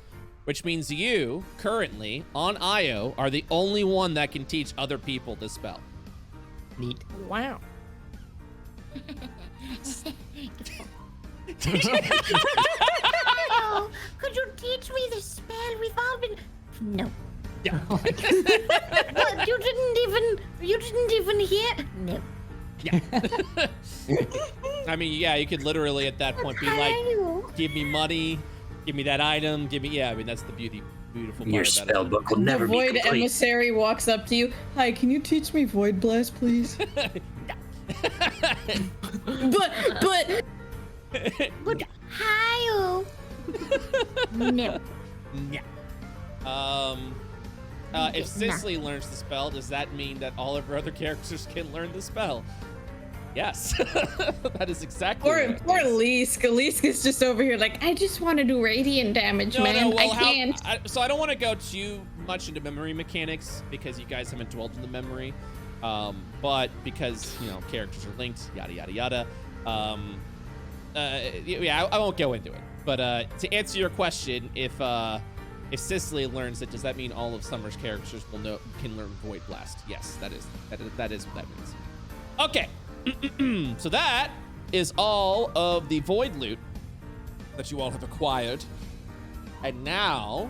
which means you, currently, on Io, are the only one that can teach other people this spell. Neat. Wow. Oh, could you teach me the spell? We've all been. No. Yeah. What? You didn't even hear? No. Yeah. I mean, yeah, you could literally at that point be like, give me money, give me that item, give me, yeah, I mean, that's the beautiful part Your about spell it. book will never The be void complete. emissary walks up to you. Hi, can you teach me Void Blast, please? But But hi. No. If Cicely learns the spell, does that mean that all of her other characters can learn the spell? Yes. That is exactly what it Poor means. Leask. Leask is just over here like, I just want to do radiant damage, man. well, I can't. So I don't want to go too much into memory mechanics because you guys haven't dwelled in the memory. But because, you know, characters are linked, yada, yada, yada. Yeah, I won't go into it. But to answer your question, if Cicely learns it, does that mean all of Summer's characters can learn Void Blast? Yes, that is what that means. Okay. So that is all of the Void loot that you all have acquired. And now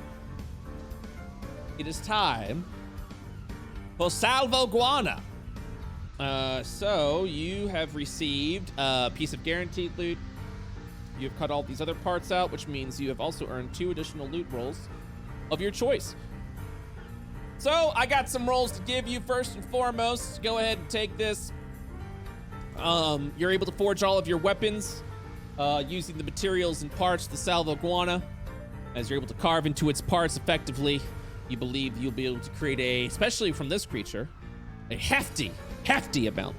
it is time for Salvo Guana. So you have received a piece of guaranteed loot. You have cut all these other parts out, which means you have also earned 2 additional loot rolls of your choice. So I got some rolls to give you. First and foremost, go ahead and take this. You're able to forge all of your weapons using the materials and parts of the Salvo Guana. As you're able to carve into its parts effectively, you believe you'll be able to create especially from this creature, a hefty amount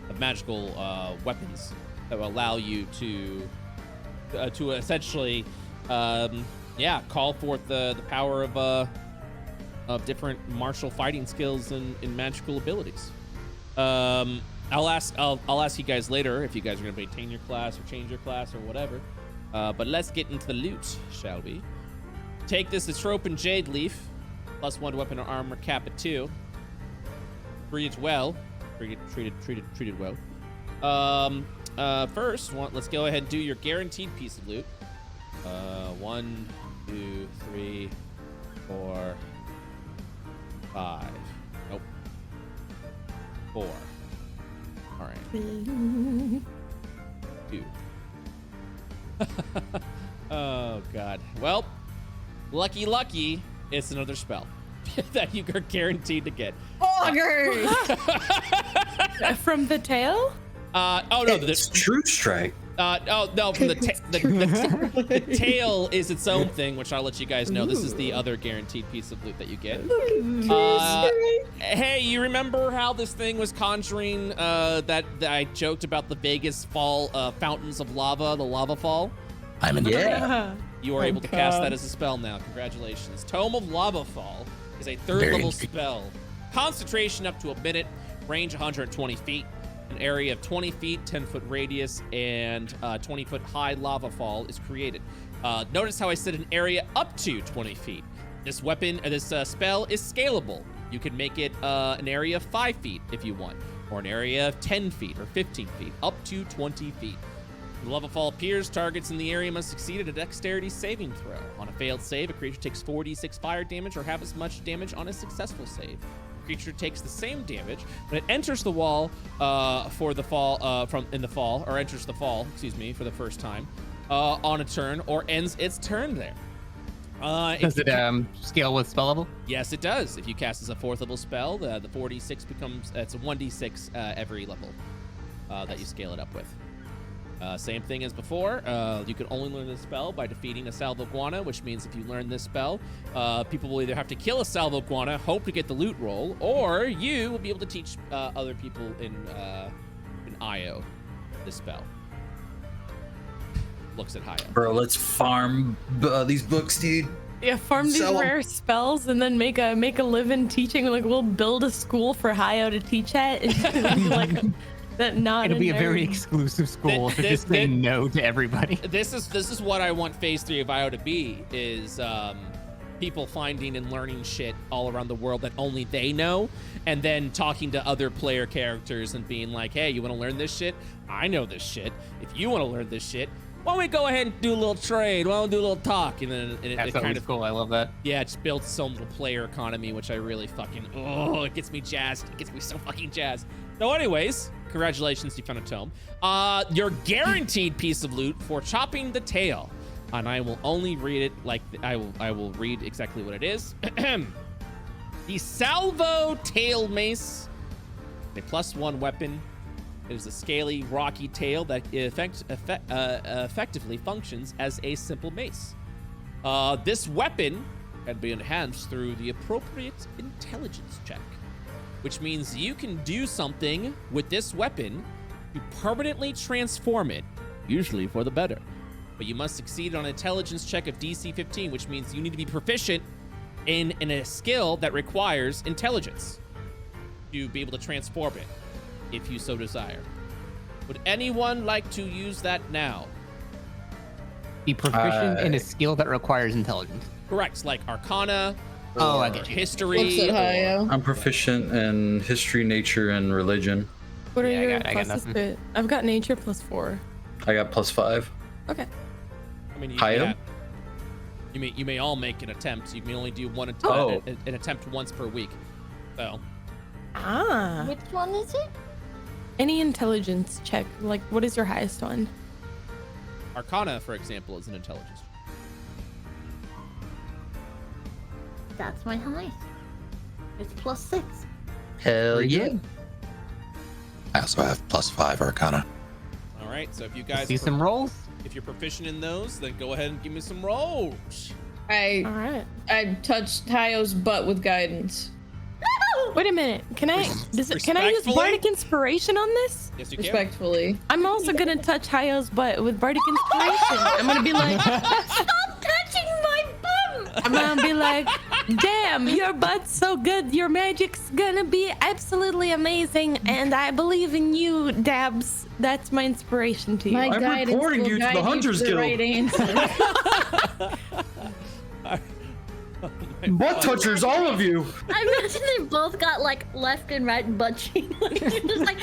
of magical weapons that will allow you to essentially, call forth the power of different martial fighting skills and magical abilities. I'll ask you guys later if you guys are gonna maintain your class or change your class or whatever. But let's get into the loot, shall we? Take this Trope and Jade Leaf, +1 to weapon or armor, cap at 2. Treated well. Treated well. First, let's go ahead and do your guaranteed piece of loot. 1, 2, 3, 4, 5. Nope. 4. All right. 2. Oh God. Well, lucky, it's another spell that you are guaranteed to get. Ogre! from the tail? Oh no, It's True Strike. Oh no, from the tail is its own thing, which I'll let you guys know. This is the other guaranteed piece of loot that you get. Hey, you remember how this thing was conjuring that I joked about the Vegas fall fountains of lava, the lava fall? I'm in. Yeah. You are able to cast that as a spell now. Congratulations. Tome of Lava Fall is a 3rd level spell. Concentration up to a minute, range 120 feet, an area of 20 feet, 10-foot radius, and 20-foot high lava fall is created. Notice how I said an area up to 20 feet. This spell is scalable. You can make it an area of 5 feet if you want, or an area of 10 feet or 15 feet, up to 20 feet. When the lava fall appears, targets in the area must succeed at a dexterity saving throw. On a failed save, a creature takes 4d6 fire damage or half as much damage on a successful save. The creature takes the same damage when it enters the wall for the fall enters the fall, for the first time on a turn or ends its turn there. Does it scale with spell level? Yes, it does. If you cast as a 4th level spell, the 4d6 becomes it's a 1d6 every level that you scale it up with. Same thing as before. You can only learn this spell by defeating a Salvo Guana, which means if you learn this spell, people will either have to kill a Salvo Guana, hope to get the loot roll, or you will be able to teach other people in IO this spell. Looks at Haya. Bro, let's farm these books, dude. Yeah, farm these Sell 'em. rare spells and then make a living teaching. Like we'll build a school for Hayo to teach at. Like that. Not It'll be a very nerd. exclusive school to just say no to everybody. This is what I want Phase 3 of IO to be, is people finding and learning shit all around the world that only they know, and then talking to other player characters and being like, hey, you want to learn this shit? I know this shit. If you want to learn this shit, why don't we go ahead and do a little trade? Why don't we do a little talk? And then it kind of cool. I love that. Yeah, it's built its own little player economy, which I really fucking, it gets me jazzed. It gets me so fucking jazzed. So anyways, congratulations, you found a tome. Your guaranteed piece of loot for chopping the tail. And I will only read it like, I will read exactly what it is. The Salvo Tail Mace, a +1 weapon, It is a scaly, rocky tail that effectively functions as a simple mace. This weapon can be enhanced through the appropriate intelligence check, which means you can do something with this weapon to permanently transform it, usually for the better. But you must succeed on an intelligence check of DC 15, which means you need to be proficient in a skill that requires intelligence to be able to transform it, if you so desire. Would anyone like to use that now? Be proficient in a skill that requires intelligence. Correct, like Arcana, Oh, or I get you. History. What's it, Hayo? I'm proficient in history, nature, and religion. What are Yeah, your I got pluses nothing. to it? I've got nature +4. I got +5. Okay. I mean, Hayo? you may all make an attempt. You may only do an attempt once per week. So Ah. Which one is it? Any intelligence check. Like, what is your highest one? Arcana, for example, is an intelligence. That's my highest. It's +6. Hell Pretty yeah. good. I also have +5 Arcana. All right, so if you guys See some rolls. if you're proficient in those, then go ahead and give me some rolls. All I right. touched Hayo's butt with guidance. Wait a minute. Can I can I use Respectfully? bardic inspiration on this? Yes, you can. Respectfully. I'm also gonna touch Hayo's butt with bardic inspiration. I'm gonna be like, Stop touching my bum! I'm gonna be like, damn, your butt's so good. Your magic's gonna be absolutely amazing, and I believe in you, Dabs. That's my inspiration to you. My I'm guidance reporting will you to the guide Hunters to the Guild. right answer. Butt touchers, all of you. I imagine they both got like left and right butt cheek. Just like,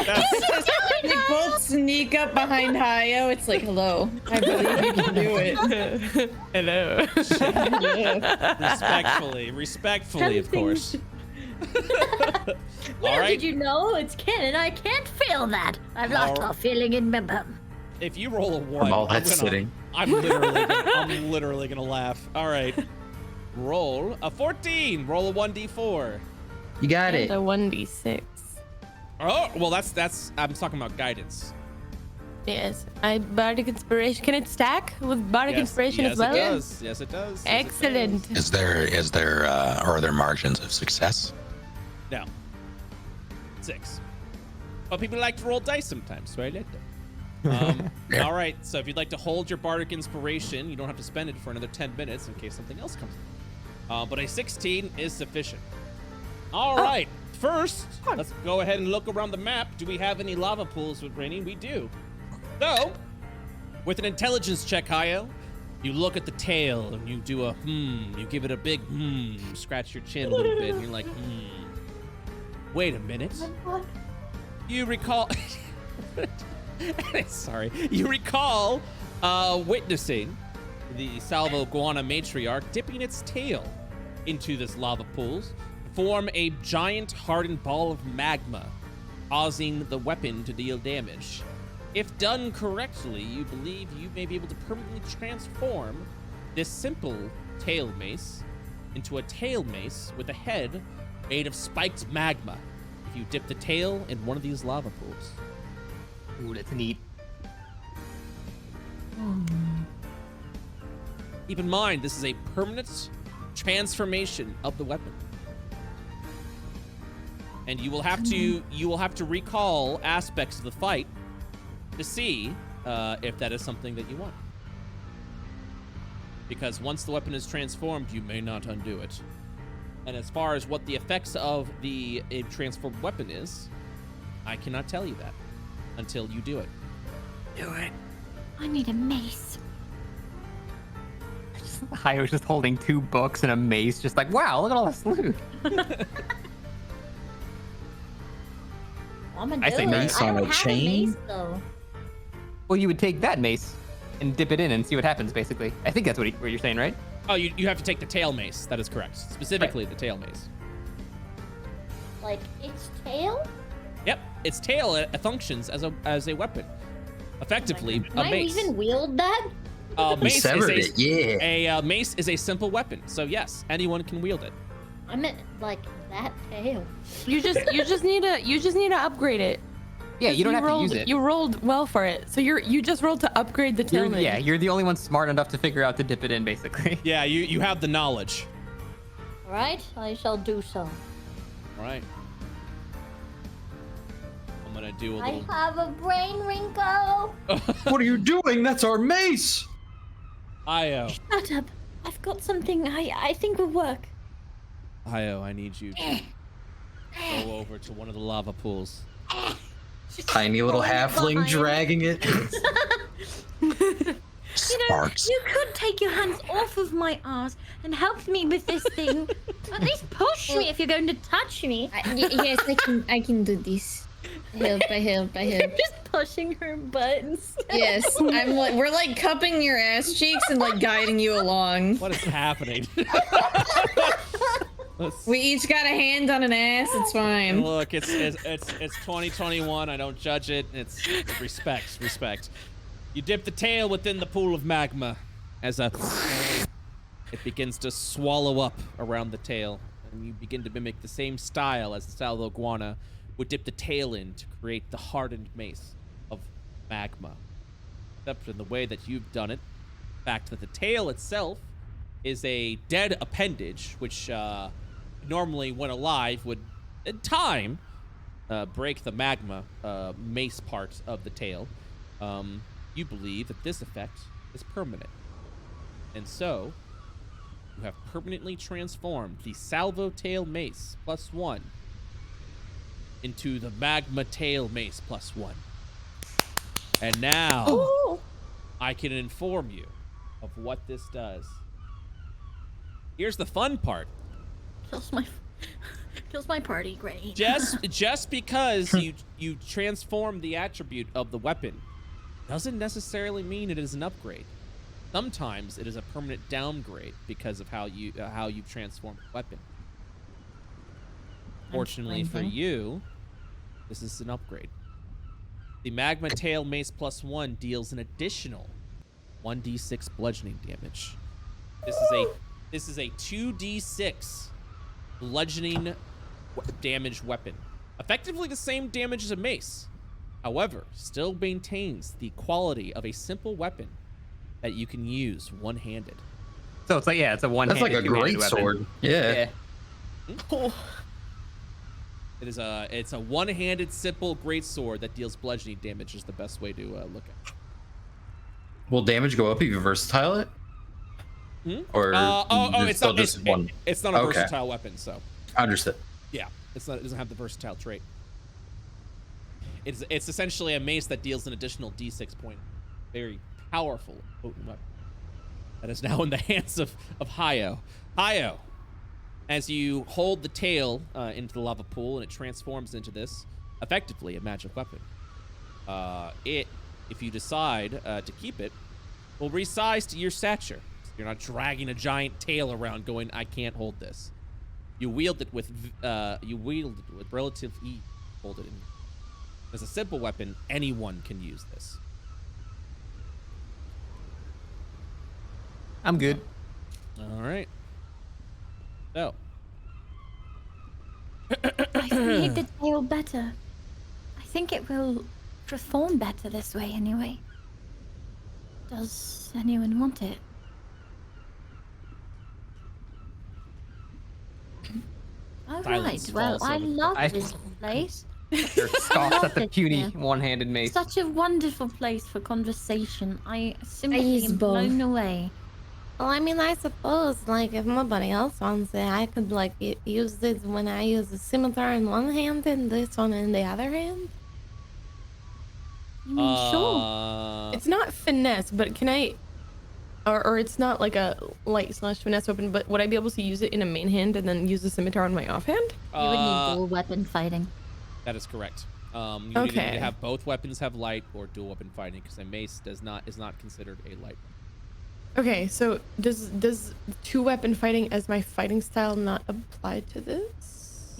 They both sneak up behind Hayo. It's like, hello. I believe you can do it. Hello. Respectfully, of course. Well, All right. did you know it's canon? I can't fail that. I've lost All- a feeling in my bum. If you roll a 1, From all that I'm gonna- sitting. I'm literally gonna laugh. All right. Roll a 14. Roll a 1d4. You got And it. a 1d6. Oh, well, that's. I'm talking about guidance. Yes. I bardic inspiration. Can it stack with bardic inspiration yes, as well? It does. Yes, it does. Yes, it Excellent. does. Are there margins of success? No. 6. But people like to roll dice sometimes, so I let them. Yeah. All right, so if you'd like to hold your bardic inspiration, you don't have to spend it for another 10 minutes in case something else comes in. But a 16 is sufficient. All right, first, let's go ahead and look around the map. Do we have any lava pools with raining? We do. So, with an intelligence check, Hayo, you look at the tail and you do a you give it a big scratch your chin a little bit, and you're like, Wait a minute. You recall... Sorry. You recall witnessing the Salvo Iguana matriarch dipping its tail into this lava pool, form a giant hardened ball of magma, causing the weapon to deal damage. If done correctly, you believe you may be able to permanently transform this simple tail mace into a tail mace with a head made of spiked magma if you dip the tail in one of these lava pools. Ooh, that's neat. Keep in mind, this is a permanent transformation of the weapon. And you will have to recall aspects of the fight to see if that is something that you want. Because once the weapon is transformed, you may not undo it. And as far as what the effects of the transformed weapon is, I cannot tell you that until you do it. Do it. I need a mace. I was just holding 2 books and a mace, just like, wow, look at all this loot. I'm gonna I do say it. mace I on don't a have chain? mace, though. Well, you would take that mace and dip it in and see what happens, basically. I think that's what you're saying, right? Oh, you have to take the tail mace. That is correct. Specifically the tail mace. Like, its tail? Yep, its tail functions as a weapon. Effectively, Can a I mace. even wield that? We severed it, yeah. A mace is a simple weapon, so yes, anyone can wield it. I meant, like, that tail. You just need to upgrade it. Yeah, you don't have rolled, to use it. You rolled well for it, so you just rolled to upgrade the tail. Yeah, you're the only one smart enough to figure out to dip it in, basically. Yeah, you have the knowledge. All right, I shall do so. All right. I'm gonna do a I little. have a brain wrinkle. What are you doing? That's our mace. Io, Shut up. I've got something I think will work. Io, I need you to go over to one of the lava pools. Tiny little halfling dragging it. Sparks. You could take your hands off of my arse and help me with this thing. At least push me if you're going to touch me. Yes, I can do this. I help. Just pushing her buttons. Yes, we're like cupping your ass cheeks and like guiding you along. What is happening? We each got a hand on an ass. It's fine. Look, it's 2021. I don't judge it. It's respect. You dip the tail within the pool of magma as it begins to swallow up around the tail, and you begin to mimic the same style as the style of iguana would dip the tail in to create the hardened mace of magma. Except in the way that you've done it, the fact that the tail itself is a dead appendage, which normally, when alive, would, in time, break the magma mace part of the tail. You believe that this effect is permanent. And so, you have permanently transformed the Salvo Tail Mace +1 into the Magma Tail Mace +1. And now, Ooh. I can inform you of what this does. Here's the fun part. Kills my party, great. Just because you transform the attribute of the weapon doesn't necessarily mean it is an upgrade. Sometimes it is a permanent downgrade because of how you've transformed the weapon. Fortunately for you, this is an upgrade. The Magma Tail Mace +1 deals an additional 1d6 bludgeoning damage. This is a 2d6 bludgeoning damage weapon. Effectively the same damage as a mace. However, still maintains the quality of a simple weapon that you can use one-handed. So it's like, yeah, it's a one-handed. That's like a two-handed great weapon. sword. Yeah. It's a one-handed, simple, great sword that deals bludgeoning damage is the best way to look at it. Will damage go up if you versatile it? Or it's not just one? It's not a Okay. versatile weapon, so Understood. yeah, it doesn't have the versatile trait. It's essentially a mace that deals an additional d6 point. Very powerful, potent weapon. That is now in the hands of Hayo. Hayo, as you hold the tail into the lava pool and it transforms into this, effectively a magic weapon. If you decide to keep it, will resize to your stature. So you're not dragging a giant tail around going, I can't hold this. You wield it with relative ease. Hold it in. As a simple weapon, anyone can use this. I'm good. All right. So. I need the tail better. I think it will perform better this way anyway. Does anyone want it? All right. Silence Well, falls I over. love this place. Sure, scoffs at the it puny here. one-handed mace. Such a wonderful place for conversation. I simply use am both. blown away. Well, I mean, I suppose, like, if nobody else wants it, I could, like, use this when I use the scimitar in one hand and this one in the other hand. I mean, sure. It's not finesse, but can I... Or it's not like a light/finesse weapon, but would I be able to use it in a main hand and then use the scimitar on my offhand? You would need dual weapon fighting. That is correct. You Okay. need to have both weapons have light or dual weapon fighting, because a mace is not considered a light. Okay, so does two weapon fighting as my fighting style not apply to this?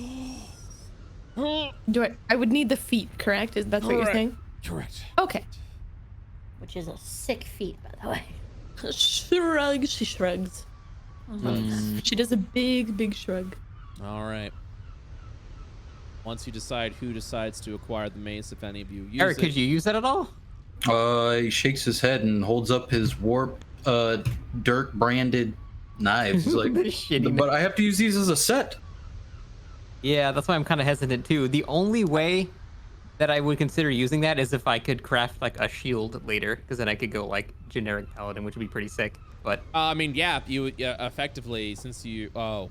I would need the feat, correct? Is that what you're saying? Correct. Okay. Which is a sick feat, by the way. She shrugs. She does a big shrug. All right. once you decide who decides to acquire the mace, if any of you use Eric, it. could you use that at all? He shakes his head and holds up his warp dirt branded knives. He's like, The shitty but I have to use these as a set. Yeah, that's why I'm kind of hesitant too. The only way that I would consider using that is if I could craft like a shield later, because then I could go like generic paladin, which would be pretty sick. But I mean, yeah, you effectively, since you. Oh.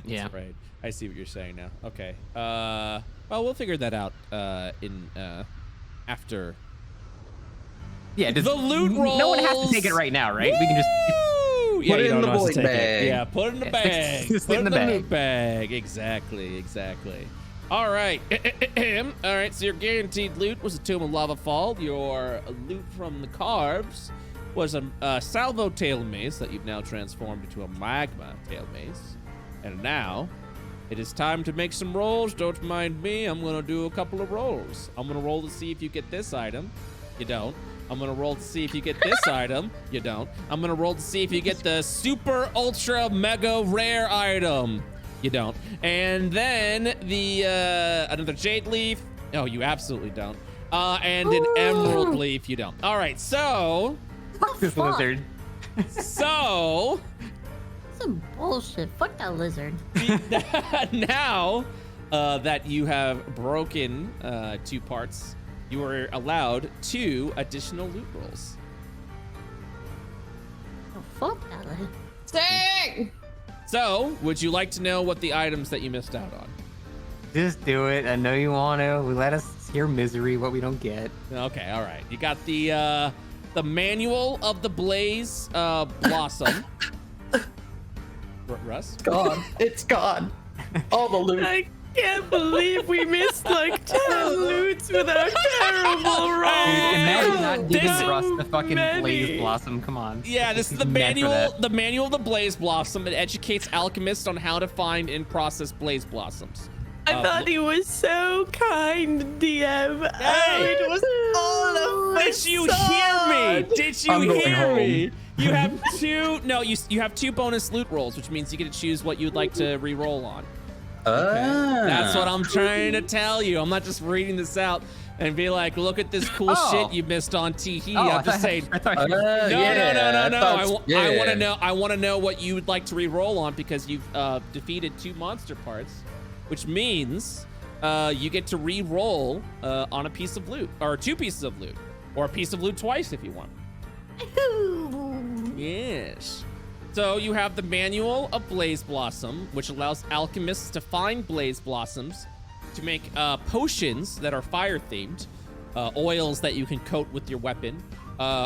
yeah. Right. I see what you're saying now. Okay. Well, we'll figure that out in after. Yeah, just, The loot no one has rolls. to take it right now, right? We can just. Yeah, Put it you in don't the know how to void take it. bag. Yeah, put it in the Yeah, bag. stick Put it it in in the the loot bag. Exactly. All right. All right, so your guaranteed loot was a Tomb of Lava Fall. Your loot from the carbs was a salvo tail mace that you've now transformed into a magma tail mace. And now it is time to make some rolls. Don't mind me. I'm going to do a couple of rolls. I'm going to roll to see if you get this item. You don't. I'm going to roll to see if you get this item. You don't. I'm going to roll to see if you get the super ultra mega rare item. You don't. And then the another jade leaf. Oh, you absolutely don't. And an emerald leaf. You don't. All right. So. Fuck, This fuck. lizard. So. Some bullshit. Fuck that lizard. Now that you have broken 2 parts, you are allowed 2 additional loot rolls. Oh, fuck that lizard. Sick! So, would you like to know what the items that you missed out on? Just do it. I know you want to. Let us hear misery, what we don't get. Okay, all right. You got the manual of the blaze blossom. Russ? Gone. It's gone. All the loot. I can't believe we missed like 10 loots with our terrible rolls. Dude, imagine not giving This- Russ the fucking many. blaze blossom. Come on. Yeah, this is the He's meant for manual. that. The manual of the blaze blossom. It educates alchemists on how to find and process blaze blossoms. I thought he was so kind, DM. Hey! It was all a Did you hear me? Did you I'm going hear home. me? You have 2. No, you have 2 bonus loot rolls, which means you get to choose what you'd like to re-roll on. That's what I'm trying to tell you. I'm not just reading this out and be like, look at this cool Oh. shit you missed on Teehee. Oh, I'm just saying. I thought you No. Yeah, I want to know. I want to know what you would like to re-roll on because you've defeated 2 monster parts, which means you get to re-roll on a piece of loot or 2 pieces of loot or a piece of loot twice if you want. Yes. So you have the manual of Blaze Blossom, which allows alchemists to find Blaze Blossoms to make potions that are fire themed, oils that you can coat with your weapon,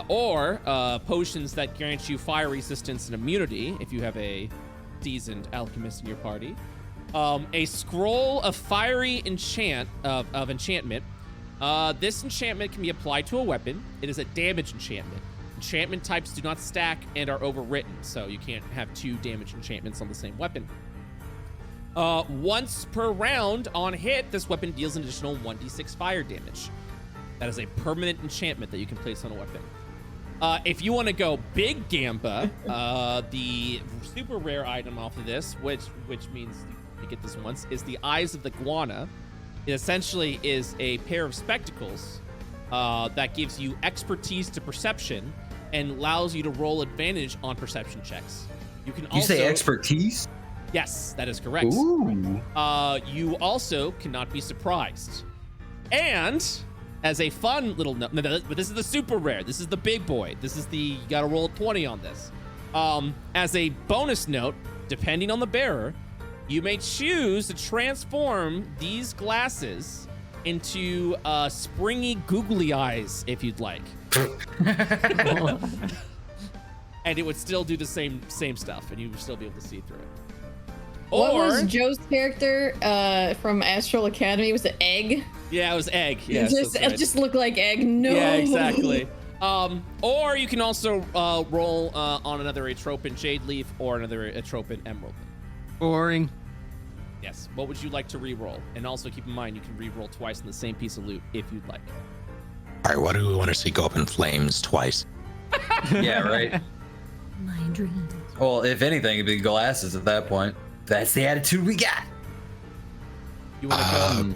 or potions that grant you fire resistance and immunity if you have a seasoned alchemist in your party. A scroll of fiery of enchantment. This enchantment can be applied to a weapon. It is a damage enchantment. Enchantment types do not stack and are overwritten, so you can't have 2 damage enchantments on the same weapon. Once per round on hit, this weapon deals an additional 1d6 fire damage. That is a permanent enchantment that you can place on a weapon. If you want to go big gamba, the super rare item off of this, which means you get this once, is the Eyes of the Iguana. It essentially is a pair of spectacles that gives you expertise to perception and allows you to roll advantage on perception checks. You can You also say expertise? Yes, that is correct. Ooh. You also cannot be surprised. And as a fun little note, but this is the super rare. This is the big boy. This is you gotta roll 20 on this. As a bonus note, depending on the bearer, you may choose to transform these glasses into springy googly eyes if you'd like. And it would still do the same stuff, and you would still be able to see through it. What was Joe's character from Astral Academy? Was it Egg? Yeah, it was egg. Yes, It just looked like egg. No. Yeah, exactly. Or you can also roll on another Atropine Jade Leaf or another Atropine Emerald. Boring. Yes. What would you like to re-roll? And also keep in mind you can re-roll twice in the same piece of loot if you'd like. All right, what do we want to see go up in flames twice? Yeah, right. My dreams. Well, if anything, it'd be glasses at that point. That's the attitude we got. You want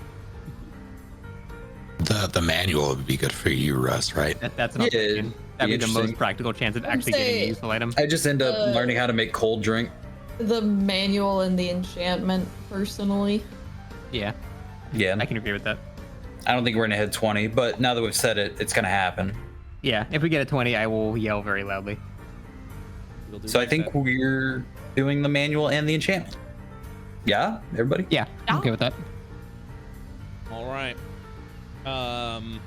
to go? The manual would be good for you, Russ, right? That's an option. That'd be the interesting. most practical chance of actually getting a useful item. I just end up learning how to make cold drink. The manual and the enchantment, personally. Yeah, Yeah, I can agree with that. I don't think we're gonna hit 20, but now that we've said it, it's gonna happen. Yeah, if we get a 20, I will yell very loudly. We'll do So I like think that. we're doing the manual and the enchantment. Yeah, everybody? Yeah, I'm okay with that. All right. One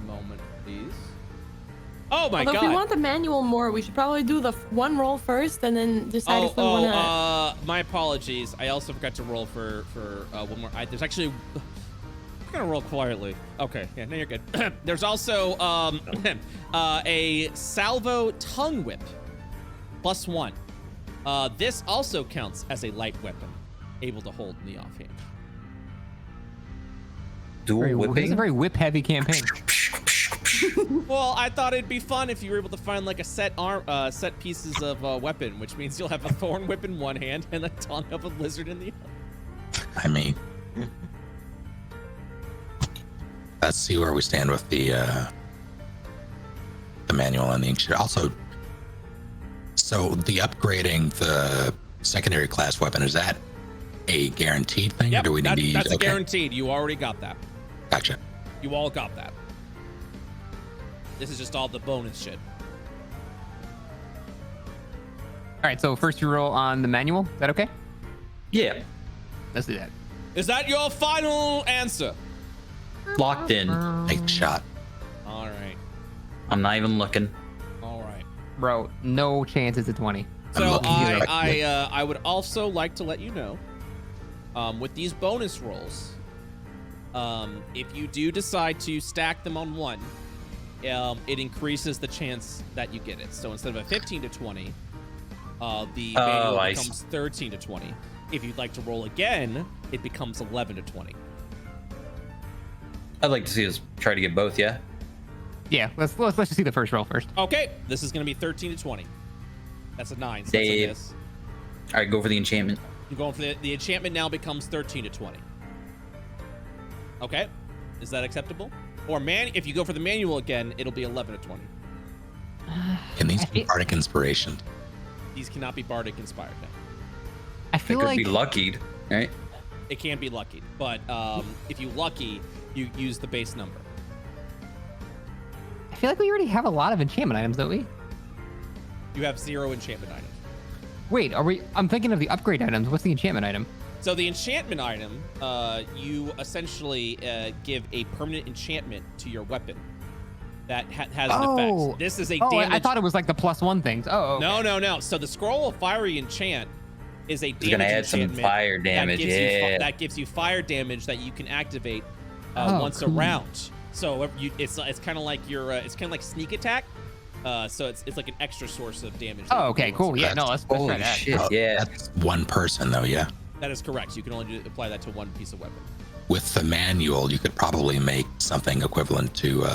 moment, please. Oh my Although god. if we want the manual more, we should probably do the one roll first and then decide if we want to. My apologies. I also forgot to roll for one more. There's actually. I'm gonna roll quietly. Okay, yeah, no, you're good. There's also a salvo tongue whip, +1. This also counts as a light weapon, able to hold in the offhand. Dual It's a whipping? very whip-heavy campaign. Well, I thought it'd be fun if you were able to find like a set pieces of weapon, which means you'll have a thorn whip in one hand and a tongue of a lizard in the other. I mean, let's see where we stand with the manual and the ancient. Also, so the upgrading the secondary class weapon, is that a guaranteed thing? Yep, or do we need to use? that's Okay, guaranteed. You already got that. gotcha. You all got that. This is just all the bonus shit. All right, so first you roll on the manual. Is that okay? Yeah, Let's do that. Is that your final answer? locked in. Take the shot. All right. I'm not even looking. All right. Bro, no chance it's a 20. So looking here. I would also like to let you know, with these bonus rolls, if you do decide to stack them on one, it increases the chance that you get it. So instead of a 15 to 20, the manual I becomes 13 to 20. If you'd like to roll again, it becomes 11 to 20. I'd like to see us try to get both, yeah? Yeah, let's just see the first roll first. Okay, this is going to be 13 to 20. That's a 9. So that's a Dave. miss. All right, go for the enchantment. You're going for the enchantment now becomes 13 to 20. Okay, is that acceptable? Or if you go for the manual again, it'll be 11 to 20. Can these be bardic inspiration? These cannot be bardic inspired now. I It feel could like be luckied, right? It can be lucky, but if you lucky, you use the base number. we already have a lot of enchantment items, don't we? You have 0 enchantment items. Wait, I'm thinking of the upgrade items. What's the enchantment item? So the enchantment item, you essentially give a permanent enchantment to your weapon that has an effect. This is a damage. I thought it was like the +1 things. Oh, okay. No. So the scroll of fiery enchant is a He's damage gonna add some enchantment fire damage, that gives you fire damage that you can activate Oh, once cool. a round. So it's kind of like it's kind of like sneak attack. So it's like an extra source of damage. that Oh, you okay, can do cool. once a Yeah, round. no, let's try Holy that. shit, yeah. That's one person though, yeah. That is correct. You can only apply that to one piece of weapon. With the manual, you could probably make something equivalent to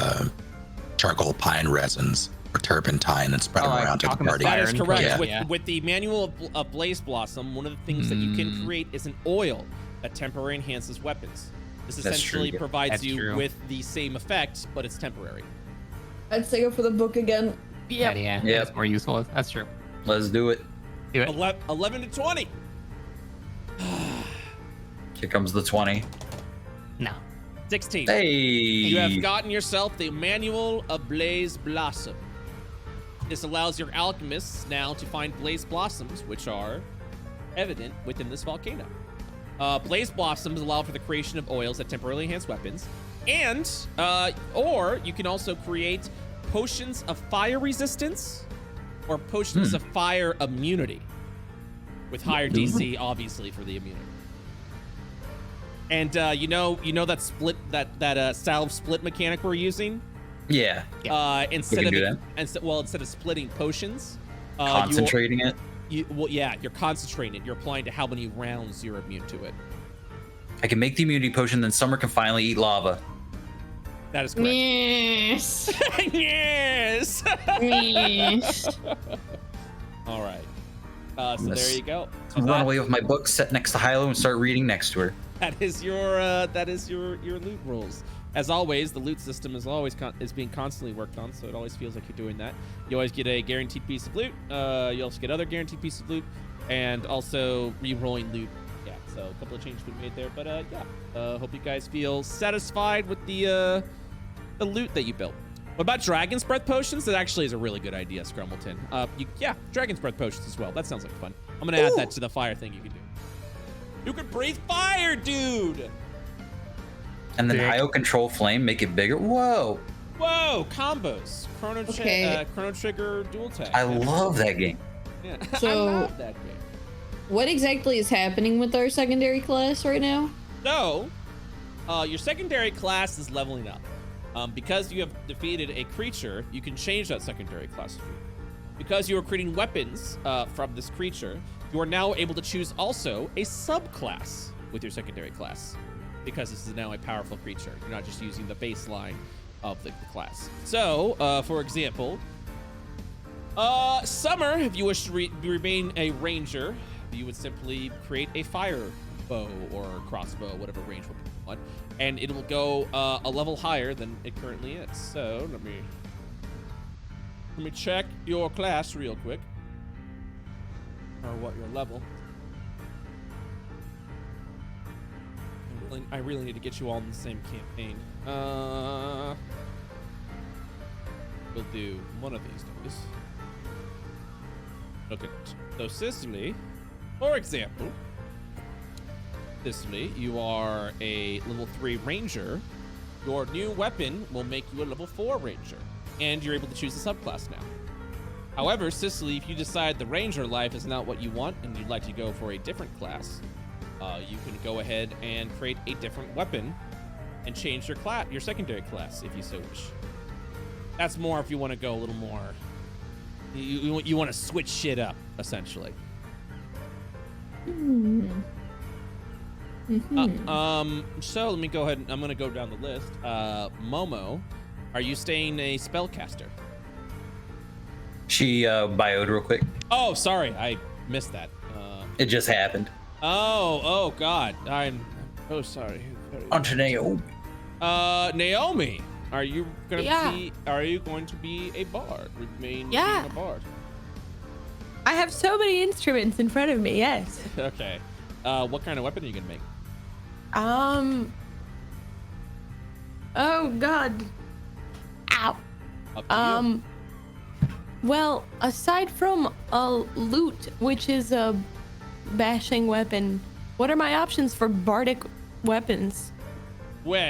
charcoal pine resins or turpentine and spread them like around to the alchemist party. That is and correct. yeah. With the manual of Blaze Blossom, one of the things that you can create is an oil that temporarily enhances weapons. This That's essentially true. provides That's you true. with the same effect, but it's temporary. I'd say go for the book again. Yep. Yeah, Yep. that's more useful. That's true. Let's do it. Do it. 11 to 20. Here comes the 20. No. 16. Hey! You have gotten yourself the Manual of Blaze Blossom. This allows your alchemists now to find blaze blossoms, which are evident within this volcano. Blaze blossoms allow for the creation of oils that temporarily enhance weapons, and or you can also create potions of fire resistance or potions of fire immunity, with higher DC, obviously, for the immunity. And you know that split that salve split mechanic we're using. Yeah. Instead We can do of instead of splitting potions, Concentrating it. you're concentrating it. You're applying to how many rounds you're immune to it. I can make the immunity potion, then Summer can finally eat lava. That is correct. Yes. Yes. Yes. All right. So Yes. there you go. Run away with my book, set next to Hilo, and start reading next to her. that is your loot rules. As always, the loot system is always being constantly worked on, so it always feels like you're doing that. You always get a guaranteed piece of loot. You also get other guaranteed pieces of loot, and also re-rolling loot. Yeah, so a couple of changes been made there, but yeah. Hope you guys feel satisfied with the loot that you built. What about Dragon's Breath potions? That actually is a really good idea, Scrumbleton. Yeah, Dragon's Breath potions as well. That sounds like fun. I'm gonna add that to the fire thing you can do. You can breathe fire, dude. And then IO control flame, make it bigger. Whoa. Whoa, combos. Chrono Trigger dual tag. I love that game. Yeah. So- I love that game. What exactly is happening with our secondary class right now? So, your secondary class is leveling up. Because you have defeated a creature, you can change that secondary class. Because you are creating weapons from this creature, you are now able to choose also a subclass with your secondary class. Because this is now a powerful creature. You're not just using the baseline of the class. So, for example, Summer, if you wish to remain a ranger, you would simply create a fire bow or crossbow, whatever range weapon you want, and it will go a level higher than it currently is. So let me check your class real quick, or what your level. I really need to get you all in the same campaign. We'll do one of these days. Look at it. So Cicely, for example, Cicely, you are a level 3 ranger. Your new weapon will make you a level 4 ranger, and you're able to choose a subclass now. However, Cicely, if you decide the ranger life is not what you want and you'd like to go for a different class, you can go ahead and create a different weapon and change your secondary class if you so wish. That's more if you want to go a little more. You want to switch shit up, essentially. So let me go ahead and I'm gonna go down the list. Momo, are you staying a spellcaster? She bioed real quick. Oh, sorry, I missed that. It just happened. Oh God, I'm so sorry. Onto Naomi. Naomi, are you going to be a bard? Remain being a bard? I have so many instruments in front of me. Yes. Okay. What kind of weapon are you gonna make? Oh God. Ow. Up to you. Well, aside from a loot, which is a bashing weapon, what are my options for bardic weapons? Well,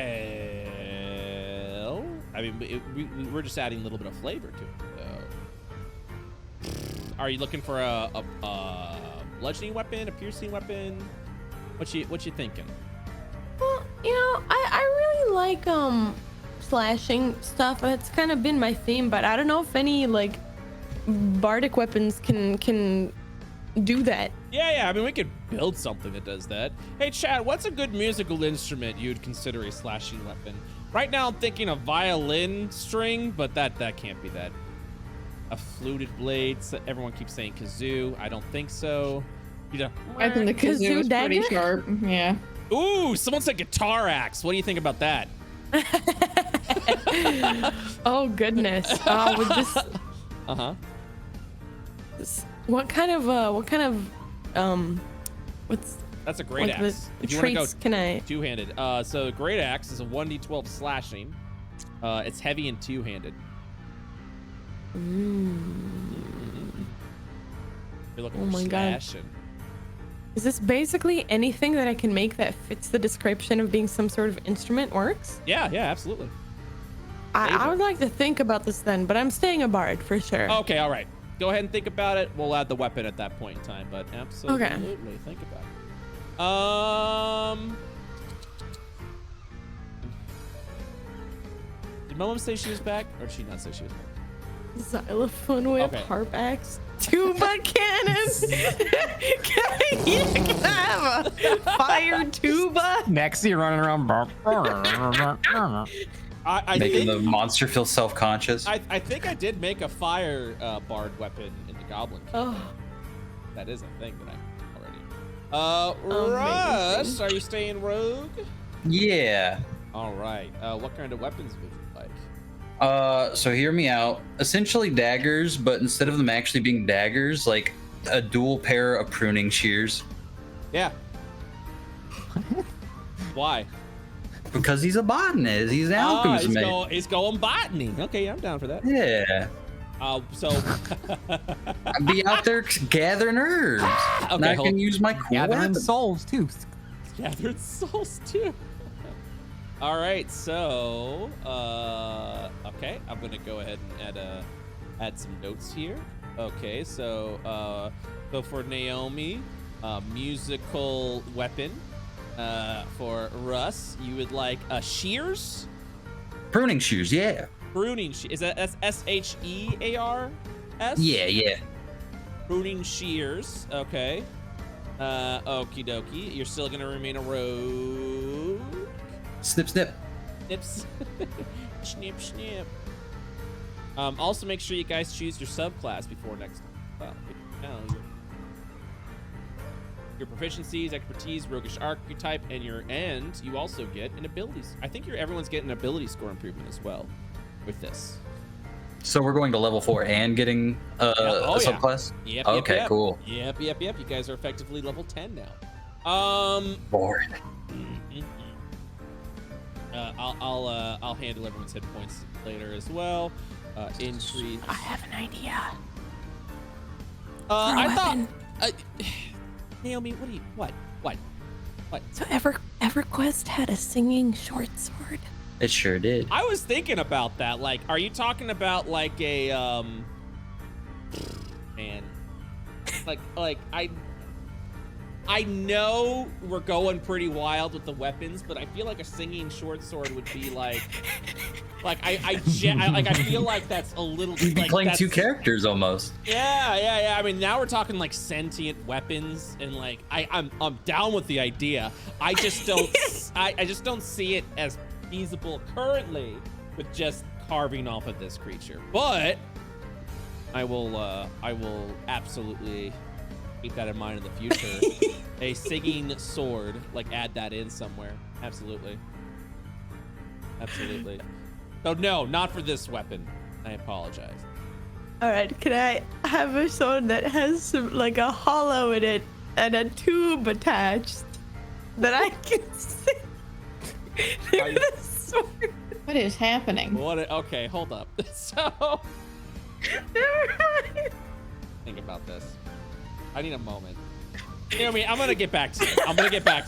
I mean, we're just adding a little bit of flavor to it. Are you looking for a bludgeoning weapon, a piercing weapon? What you thinking? Well, you know, I really like slashing stuff. It's kind of been my theme, but I don't know if any like bardic weapons can do that. Yeah. I mean, we could build something that does that. Hey, Chad, what's a good musical instrument you'd consider a slashing weapon? Right now, I'm thinking a violin string, but that can't be that. A fluted blade. So everyone keeps saying kazoo. I don't think so. You know. I think the kazoo is pretty dagger? sharp. Yeah. Ooh, someone said guitar axe. What do you think about that? Oh goodness. With this. What kind of what's That's a great axe. the If you want to go traits can I? two-handed. So great axe is a 1d12 slashing. It's heavy and two-handed. You're looking Oh for my God. slashing. Is this basically anything that I can make that fits the description of being some sort of instrument works? Yeah, absolutely. I would like to think about this then, but I'm staying a bard for sure. Okay, all right. Go ahead and think about it. We'll add the weapon at that point in time, but absolutely think about it. Did Momo say she was back, or did she not say she was back? Xylophone whip, Okay. harp axe, tuba cannon. Can I have a fire tuba? Next, you're running around. I Making think the monster feel self-conscious. I think I did make a fire bard weapon in the Goblin King. Oh, That is a thing that I Russ, are you staying rogue? Yeah. All right. What kind of weapons would you like? So hear me out. Essentially daggers, but instead of them actually being daggers, like a dual pair of pruning shears. Yeah. Why? Because he's a botanist. He's an alchemist, mate. He's going botany. Okay, I'm down for that. Yeah. So I'd be out there gathering herbs. Okay, and I can use my cool Gathering weapon. souls too. gathered souls too. All right, so okay, I'm gonna go ahead and add some notes here. Okay, so for Naomi, musical weapon. For Russ, you would like shears? Pruning shears, yeah. Pruning shears. Is that SHEARS? Yeah. Pruning shears. Okay. Okie dokie. You're still gonna remain a rogue. Snip, snip. Snips. Snip, snip. Also make sure you guys choose your subclass before next time. Well, your proficiencies, expertise, roguish archetype, and you also get an abilities. I think everyone's getting an ability score improvement as well with this. So we're going to level 4 and getting a subclass? Yep. Okay, yep. cool. Yep. You guys are effectively level 10 now. Bored. I'll handle everyone's hit points later as well. Increase. I have an idea. I thought. Naomi, what? So EverQuest had a singing short sword. It sure did. I was thinking about that. Like, are you talking about like a man? Like I know we're going pretty wild with the weapons, but I feel like a singing short sword would be like I feel like that's a little. You'd be like, playing that's, 2 characters almost. Yeah. I mean, now we're talking like sentient weapons, and like I'm down with the idea. I just don't I just don't see it as feasible currently with just carving off of this creature. But I will absolutely keep that in mind in the future. A singing sword, like add that in somewhere. Absolutely. So no, not for this weapon. I apologize. All right, can I have a sword that has some, like a hollow in it and a tube attached that I can sing through the sword? What is happening? Okay, hold up. So Never mind. think about this. I need a moment. Naomi, I'm gonna get back to you. Okay? I'm gonna get back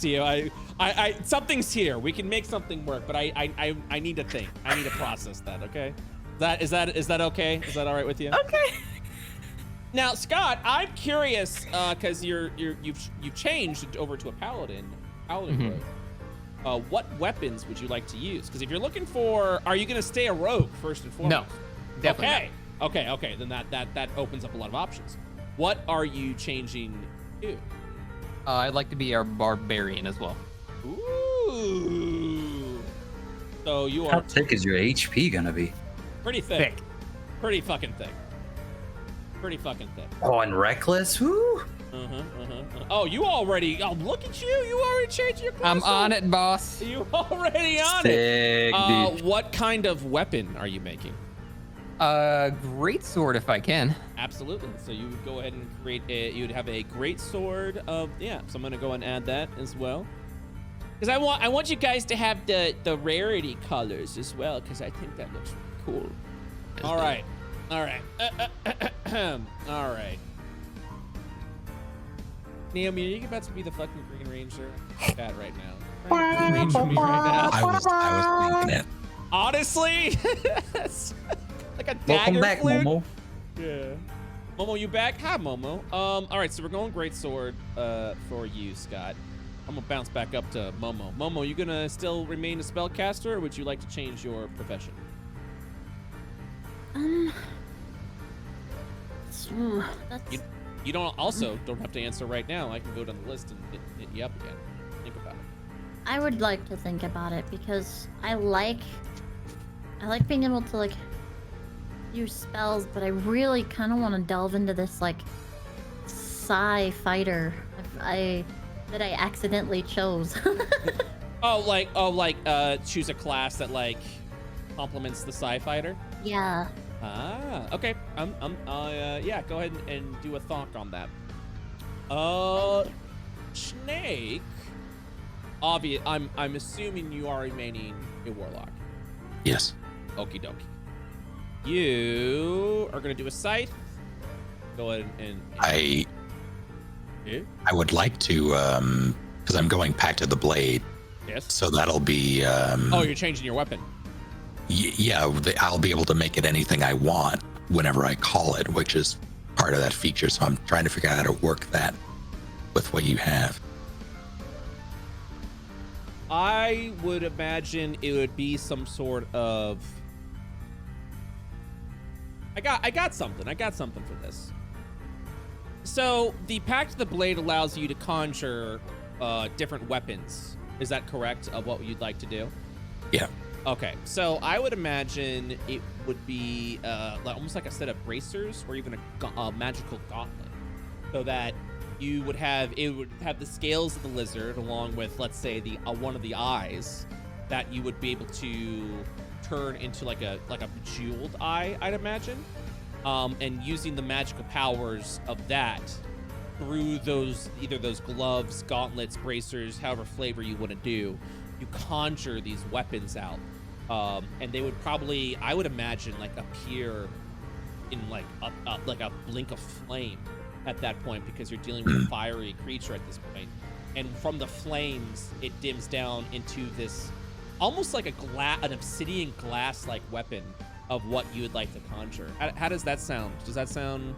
to you. I something's here. We can make something work, but I need to think. I need to process that. Okay. Is that okay? Is that all right with you? Okay. Now, Scott, I'm curious because you've changed over to a paladin rogue. What weapons would you like to use? Because if you're looking for, are you gonna stay a rogue first and foremost? No, definitely. Okay. Then that opens up a lot of options. What are you changing to? I'd like to be a barbarian as well. Ooh. So you are How thick is your HP gonna be? pretty thick. Pretty fucking thick. Oh, and reckless? Woo! Oh, you already. Oh, look at you. You already changed your class. I'm on it, boss. You already on Sick, it. dude. What kind of weapon are you making? Great sword if I can. Absolutely. So you would go ahead and create you'd have a great sword of, yeah. So I'm going to go and add that as well. Because I want you guys to have the rarity colors as well, because I think that looks really cool. All right. All right. Naomi, are you about to be the fucking Green Ranger? Bad right now. Green Ranger me right now. I was thinking it. Honestly? Like a dagger Welcome back, flute? Momo. Yeah. Momo, you back? Hi, Momo. All right, so we're going great sword for you, Scott. I'm gonna bounce back up to Momo. Momo, you gonna still remain a spellcaster, or would you like to change your profession? That's You don't have to answer right now. I can go down the list and hit you up again. Think about it. I would like to think about it because I like being able to like use spells, but I really kind of want to delve into this like psi fighter that I accidentally chose. Choose a class that like complements the Psi fighter. Yeah. Ah, okay. Yeah, go ahead and do a thonk on that. Snake. I'm assuming you are remaining a warlock. Yes. Okie dokie. You are gonna do a scythe. Go ahead and I Yeah? would like to, because I'm going back to the blade. Yes. So that'll be. Oh, you're changing your weapon. Yeah, I'll be able to make it anything I want whenever I call it, which is part of that feature. So I'm trying to figure out how to work that with what you have. I would imagine it would be some sort of. I got something for this. So the Pact of the Blade allows you to conjure different weapons. Is that correct? Of what you'd like to do? Yeah. Okay, so I would imagine it would be almost like a set of bracers or even a magical gauntlet, so that you would have the scales of the lizard along with, let's say, the one of the eyes that you would be able to turn into like a bejeweled eye, I'd imagine, and using the magical powers of that through either those gloves, gauntlets, bracers, however flavor you want to do, you conjure these weapons out, and they would probably, I would imagine, like appear in like a blink of flame at that point, because you're dealing with a fiery creature at this point. And from the flames, it dims down into this almost like an obsidian glass-like weapon of what you would like to conjure. How does that sound? Does that sound?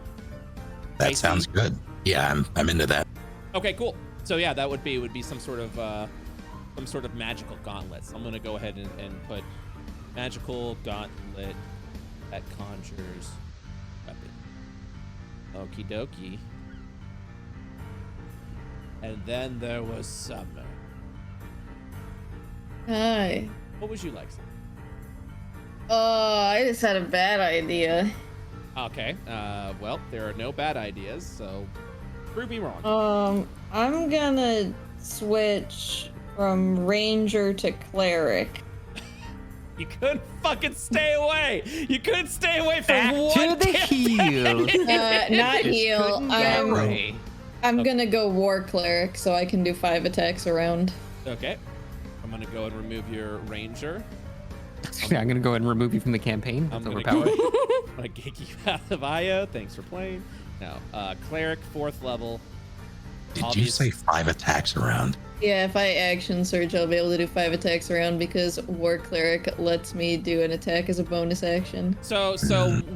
That tasty? sounds good. Yeah, I'm into that. Okay, cool. So yeah, that would be some sort of magical gauntlets. I'm gonna go ahead and put magical gauntlet that conjures weapon. Okie dokie. And then there was Summer. Hi. What would you like, Summer? I just had a bad idea. Okay. Well, there are no bad ideas, so prove me wrong. I'm gonna switch from ranger to cleric. You couldn't fucking stay away. You couldn't stay away from Back one to the damn heal. Not heal. Couldn't get away. I'm gonna go war cleric so I can do 5 attacks around. Okay. I'm gonna go and remove your ranger. I'm gonna go ahead and remove you from the campaign. I'm That's gonna overpowered. I'm gonna kick you out of IO. Thanks for playing. No, cleric, 4th level. Did you say 5 attacks around? Yeah, if I action surge, I'll be able to do 5 attacks around because war cleric lets me do an attack as a bonus action. So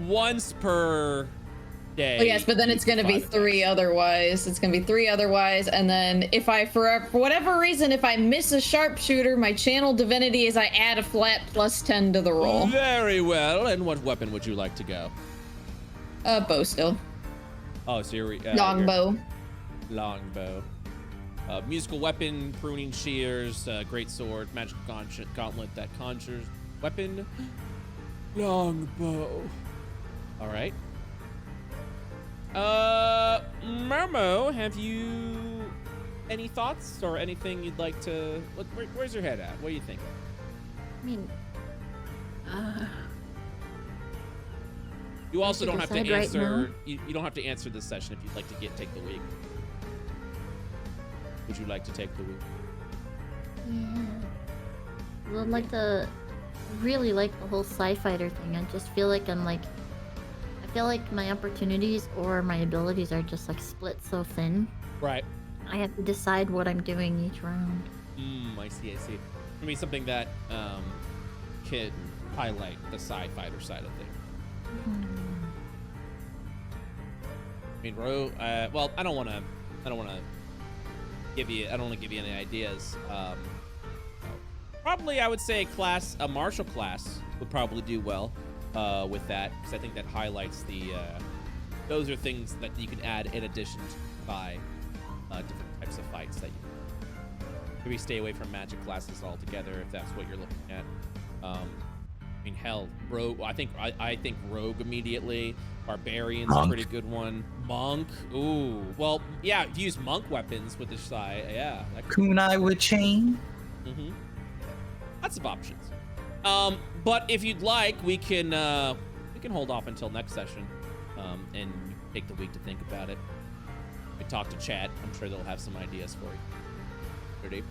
once per day. Oh yes, but then it's gonna be 3 otherwise. It's gonna be 3 otherwise, and then if I, for whatever reason, if I miss a sharpshooter, my channel divinity is I add a flat +10 to the roll. Very well. And what weapon would you like to go? Bow still. Oh, so you're Longbow. Longbow. Musical weapon, pruning shears, great sword, magical gauntlet that conjures weapon. Longbow. All right. Momo, have you any thoughts or anything you'd like to? Where's your head at? What do you think? I mean, You also don't have to decide right answer. You don't have to answer this session if you'd like to take the week. Would you like to take the week? yeah. Well, I'd like to really like the whole Psi-Fighter thing. I just feel like I feel like my opportunities or my abilities are just like split so thin. Right. I have to decide what I'm doing each round. I see. I mean, something that can highlight the Psi-Fighter side of things. I mean, well, I don't want to give you any ideas. Probably, I would say a martial class would probably do well with that, because I think that highlights those are things that you can add in addition to by different types of fights that you maybe stay away from magic classes altogether if that's what you're looking at. I mean, hell, rogue. I think rogue immediately. Barbarian's Monk. a pretty good one. Monk. Ooh. Well, yeah, use monk weapons with this side. Yeah. That could Kunai with chain. Mm-hmm. Lots of options. But if you'd like, we can hold off until next session, and take the week to think about it. We talk to chat. I'm sure they'll have some ideas for you. Pretty.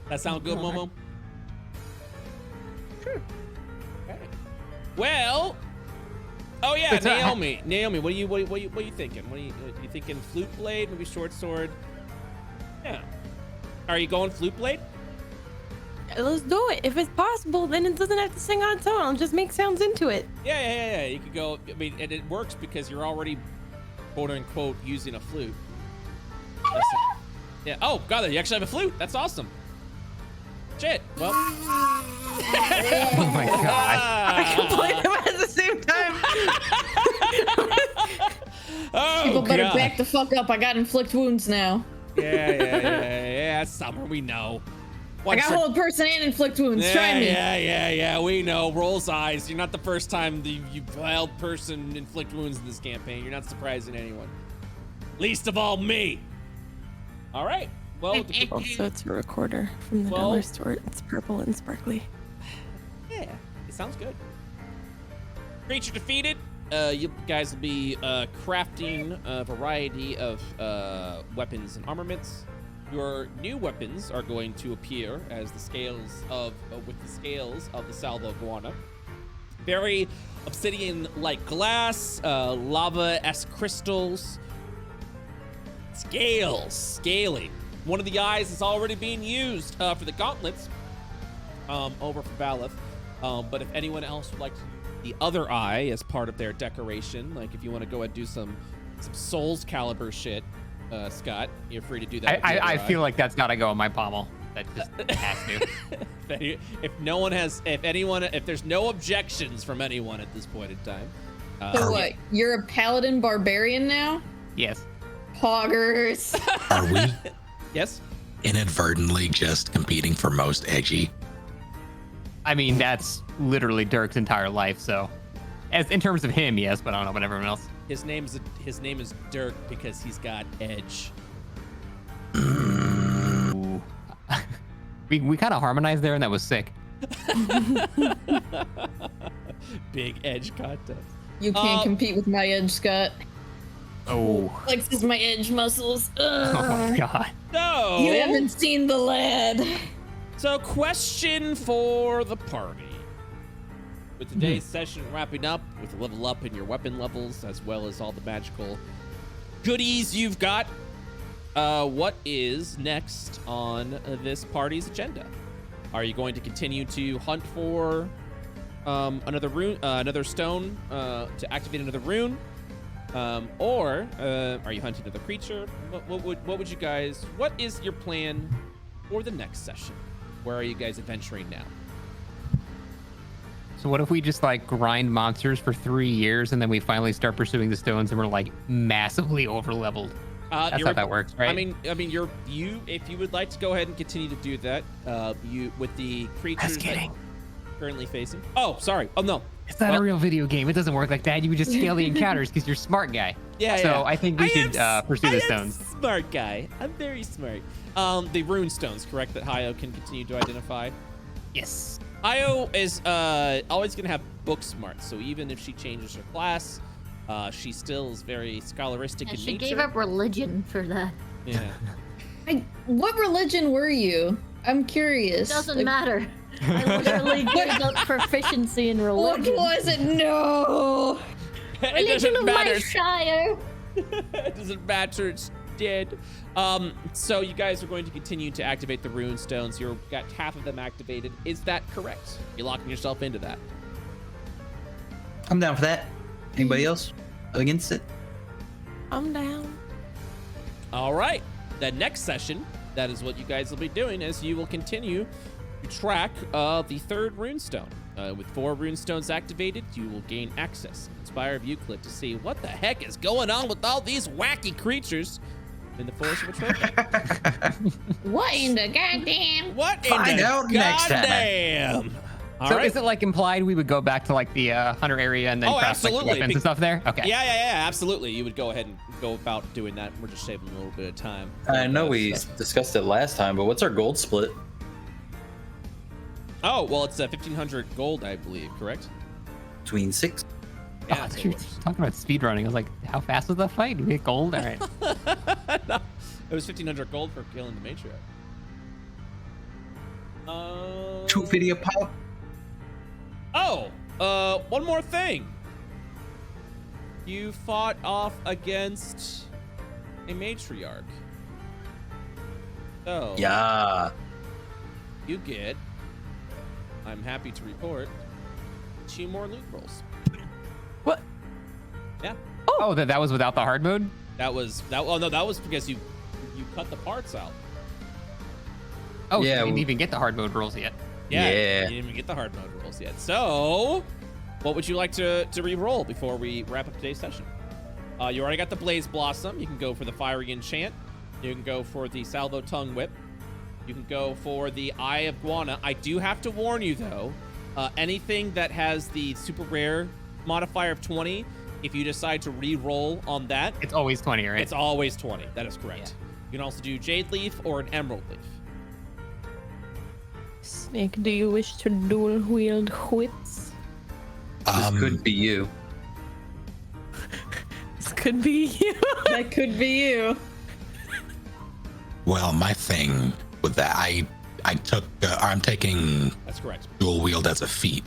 That sound good, Momo? Sure. Okay. Well. Oh yeah, Naomi. Naomi, what are you thinking? What are you thinking? Flute blade, maybe short sword. Yeah. Are you going flute blade? Let's do it. If it's possible, then it doesn't have to sing on its own. I'll just make sounds into it. Yeah. You could go. I mean, and it works because you're already, quote unquote, using a flute. Yeah. Oh, God, you actually have a flute. That's awesome. Shit. Well. Oh my god. I can play them at the same time. Oh, People better God. back the fuck up. I got inflict wounds now. Yeah. Summer, we know. I got hold person and inflict wounds. Try me. Yeah, we know. Rolls eyes. You're not the first time you've held person inflict wounds in this campaign. You're not surprising anyone. Least of all me. All right. Well, Also, it's a recorder from the dollar store. It's purple and sparkly. yeah, it sounds good. Creature defeated. You guys will be crafting a variety of weapons and armaments. Your new weapons are going to appear as the scales of with the scales of the salvo iguana. Very obsidian-like glass, lava-esque crystals, scaling. One of the eyes is already being used for the gauntlets over for Valeth. But if anyone else would like to use the other eye as part of their decoration, like if you want to go and do some Souls Caliber shit, Scott, you're free to do that. I feel like that's gotta go on my pommel. That just has to. If there's no objections from anyone at this point in time. So what? You're a paladin barbarian now? Yes. Poggers. Are we Yes? inadvertently just competing for most edgy? I mean, that's literally Dirk's entire life. So, as in terms of him, yes, but I don't know about everyone else. His name is Dirk because he's got edge. Ooh. we kind of harmonized there, and that was sick. Big edge contest. You can't compete with my edge, Scott. Oh. Flexes my edge muscles. Oh my god. So You haven't seen the lad. So, question for the party. With today's session wrapping up with a level up in your weapon levels, as well as all the magical goodies you've got, what is next on this party's agenda? Are you going to continue to hunt for another rune, another stone to activate another rune, or are you hunting another creature? What would you guys? What is your plan for the next session? Where are you guys adventuring now? So what if we just like grind monsters for 3 years and then we finally start pursuing the stones and we're like massively over leveled? That's how that works, right? I mean, if you would like to go ahead and continue to do that, you with the creatures that you're currently facing. Oh, sorry. Oh no, it's not a real video game. It doesn't work like that. You would just scale the encounters because you're a smart guy. Yeah. So I think we should pursue the stones. Smart guy. I'm very smart. The rune stones, correct? That Hayo can continue to identify. Yes. Hayo is always gonna have book smart, so even if she changes her class, she still is very scholaristic in She nature. gave up religion for that. Yeah. What religion were you? I'm curious. Doesn't matter. I literally gave up proficiency in What religion. was it? No. It Religion doesn't of matter. my shire. It doesn't matter. It's dead. So you guys are going to continue to activate the rune stones. You've got half of them activated. Is that correct? You're locking yourself into that. I'm down for that. Anybody else against it? I'm down. All right. The next session, that is what you guys will be doing, is you will continue to track the third runestone. With 4 runestones activated, you will gain access to the Spire of Euclid to see what the heck is going on with all these wacky creatures in the forest of Atropia. What in the goddamn? What in Find the out next time. goddamn? So right. is it like implied we would go back to like the hunter area and then craft like, absolutely. weapons and stuff there? Okay. Yeah, absolutely. You would go ahead and go about doing that. We're just saving a little bit of time. I know we stuff. discussed it last time, but what's our gold split? Oh, well, it's 1,500 gold, I believe, correct? Between 6. Yeah, Oh, that's you're what it talking about speedrunning. I was like, how fast was that fight? You get gold? All right. was. No, it was 1,500 gold for killing the matriarch. 2 video pop. Oh, one more thing. You fought off against a matriarch. So Yeah. you get, I'm happy to report, 2 more loot rolls. What? Yeah. Oh, that was without the hard mode? Oh no, that was because you cut the parts out. Oh, Yeah, I didn't we- even get the hard mode rolls yet. Yeah. Yeah. You didn't even get the hard mode rolls yet. So, what would you like to re-roll before we wrap up today's session? You already got the Blaze Blossom. You can go for the Fiery Enchant. You can go for the Salvo Tongue Whip. You can go for the Eye of Iguana. I do have to warn you, though. Anything that has the super rare modifier of 20, if you decide to re-roll on that, It's always 20, right? it's always 20. That is correct. You can also do Jade Leaf or an Emerald Leaf. Snake, do you wish to dual wield whips? This could be you. This could be you. That could be you. Well, my thing with that, I'm taking That's correct. dual wield as a feat,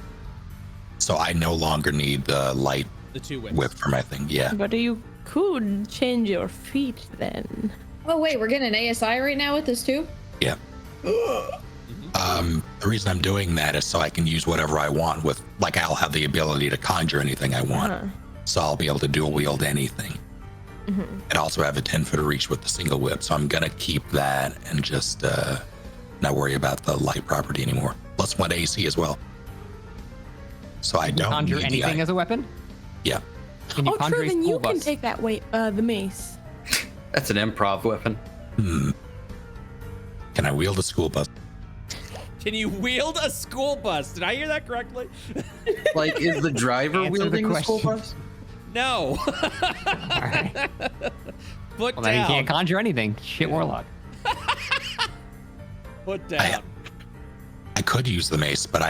so I no longer need the light The 2 whips. whip for my thing. Yeah. But you could change your feet then. Oh wait, we're getting an ASI right now with this too? Yeah. The reason I'm doing that is so I can use whatever I want with, like, I'll have the ability to conjure anything I want. Uh-huh. So I'll be able to dual wield anything. And also have a 10-foot reach with the single whip. So I'm going to keep that and just not worry about the light property anymore. Plus 1 AC as well. So I don't conjure need anything as a weapon? Yeah. Can you Oh, conjure true. a Then school you can bus? take that weight, the mace. That's an improv weapon. Can I wield a school bus? Can you wield a school bus? Did I hear that correctly? Like, is the driver Answer the wielding the school question. bus? No. All right. Put Well, then you down. can't conjure anything. Shit, warlock. Put down. I could use the mace, but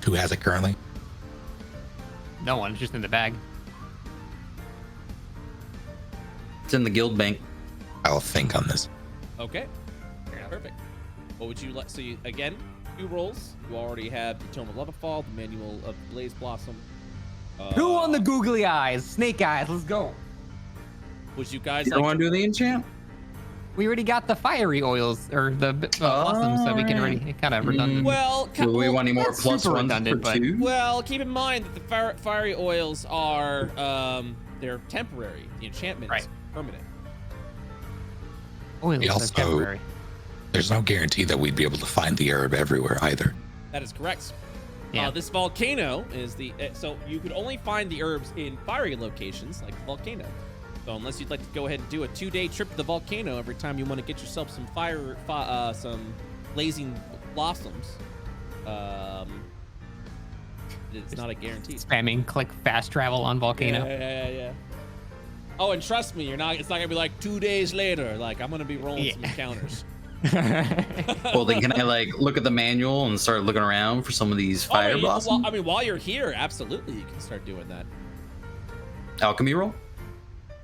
who has it currently? No one. It's just in the bag. It's in the guild bank. I'll think on this. Okay. Perfect. What would you like? So you, again, 2 rolls. You already have the Tome of Levafall, the Manual of Blaze Blossom. Who on the googly eyes? Snake eyes. Let's go. Would you guys You don't like want to do the enchant? We already got the fiery oils or the blossoms, so we can already kind of redundant. Well, Do we want any more that's plus super ones redundant, for but- 2? well, keep in mind that the fiery oils are they're temporary. The enchantment is Right. permanent. Oils We are also- temporary. There's no guarantee that we'd be able to find the herb everywhere either. That is correct. Yeah. This volcano is the so you could only find the herbs in fiery locations like the volcano. So unless you'd like to go ahead and do a 2-day trip to the volcano every time you want to get yourself some some blazing blossoms, it's not a guarantee. Spamming click fast travel on volcano. Yeah. Oh, and trust me, it's not gonna be like 2 days later. Like I'm gonna be rolling some encounters. Well, then can I, like, look at the manual and start looking around for some of these fire blossoms? Well, I mean, while you're here, absolutely, you can start doing that. Alchemy roll?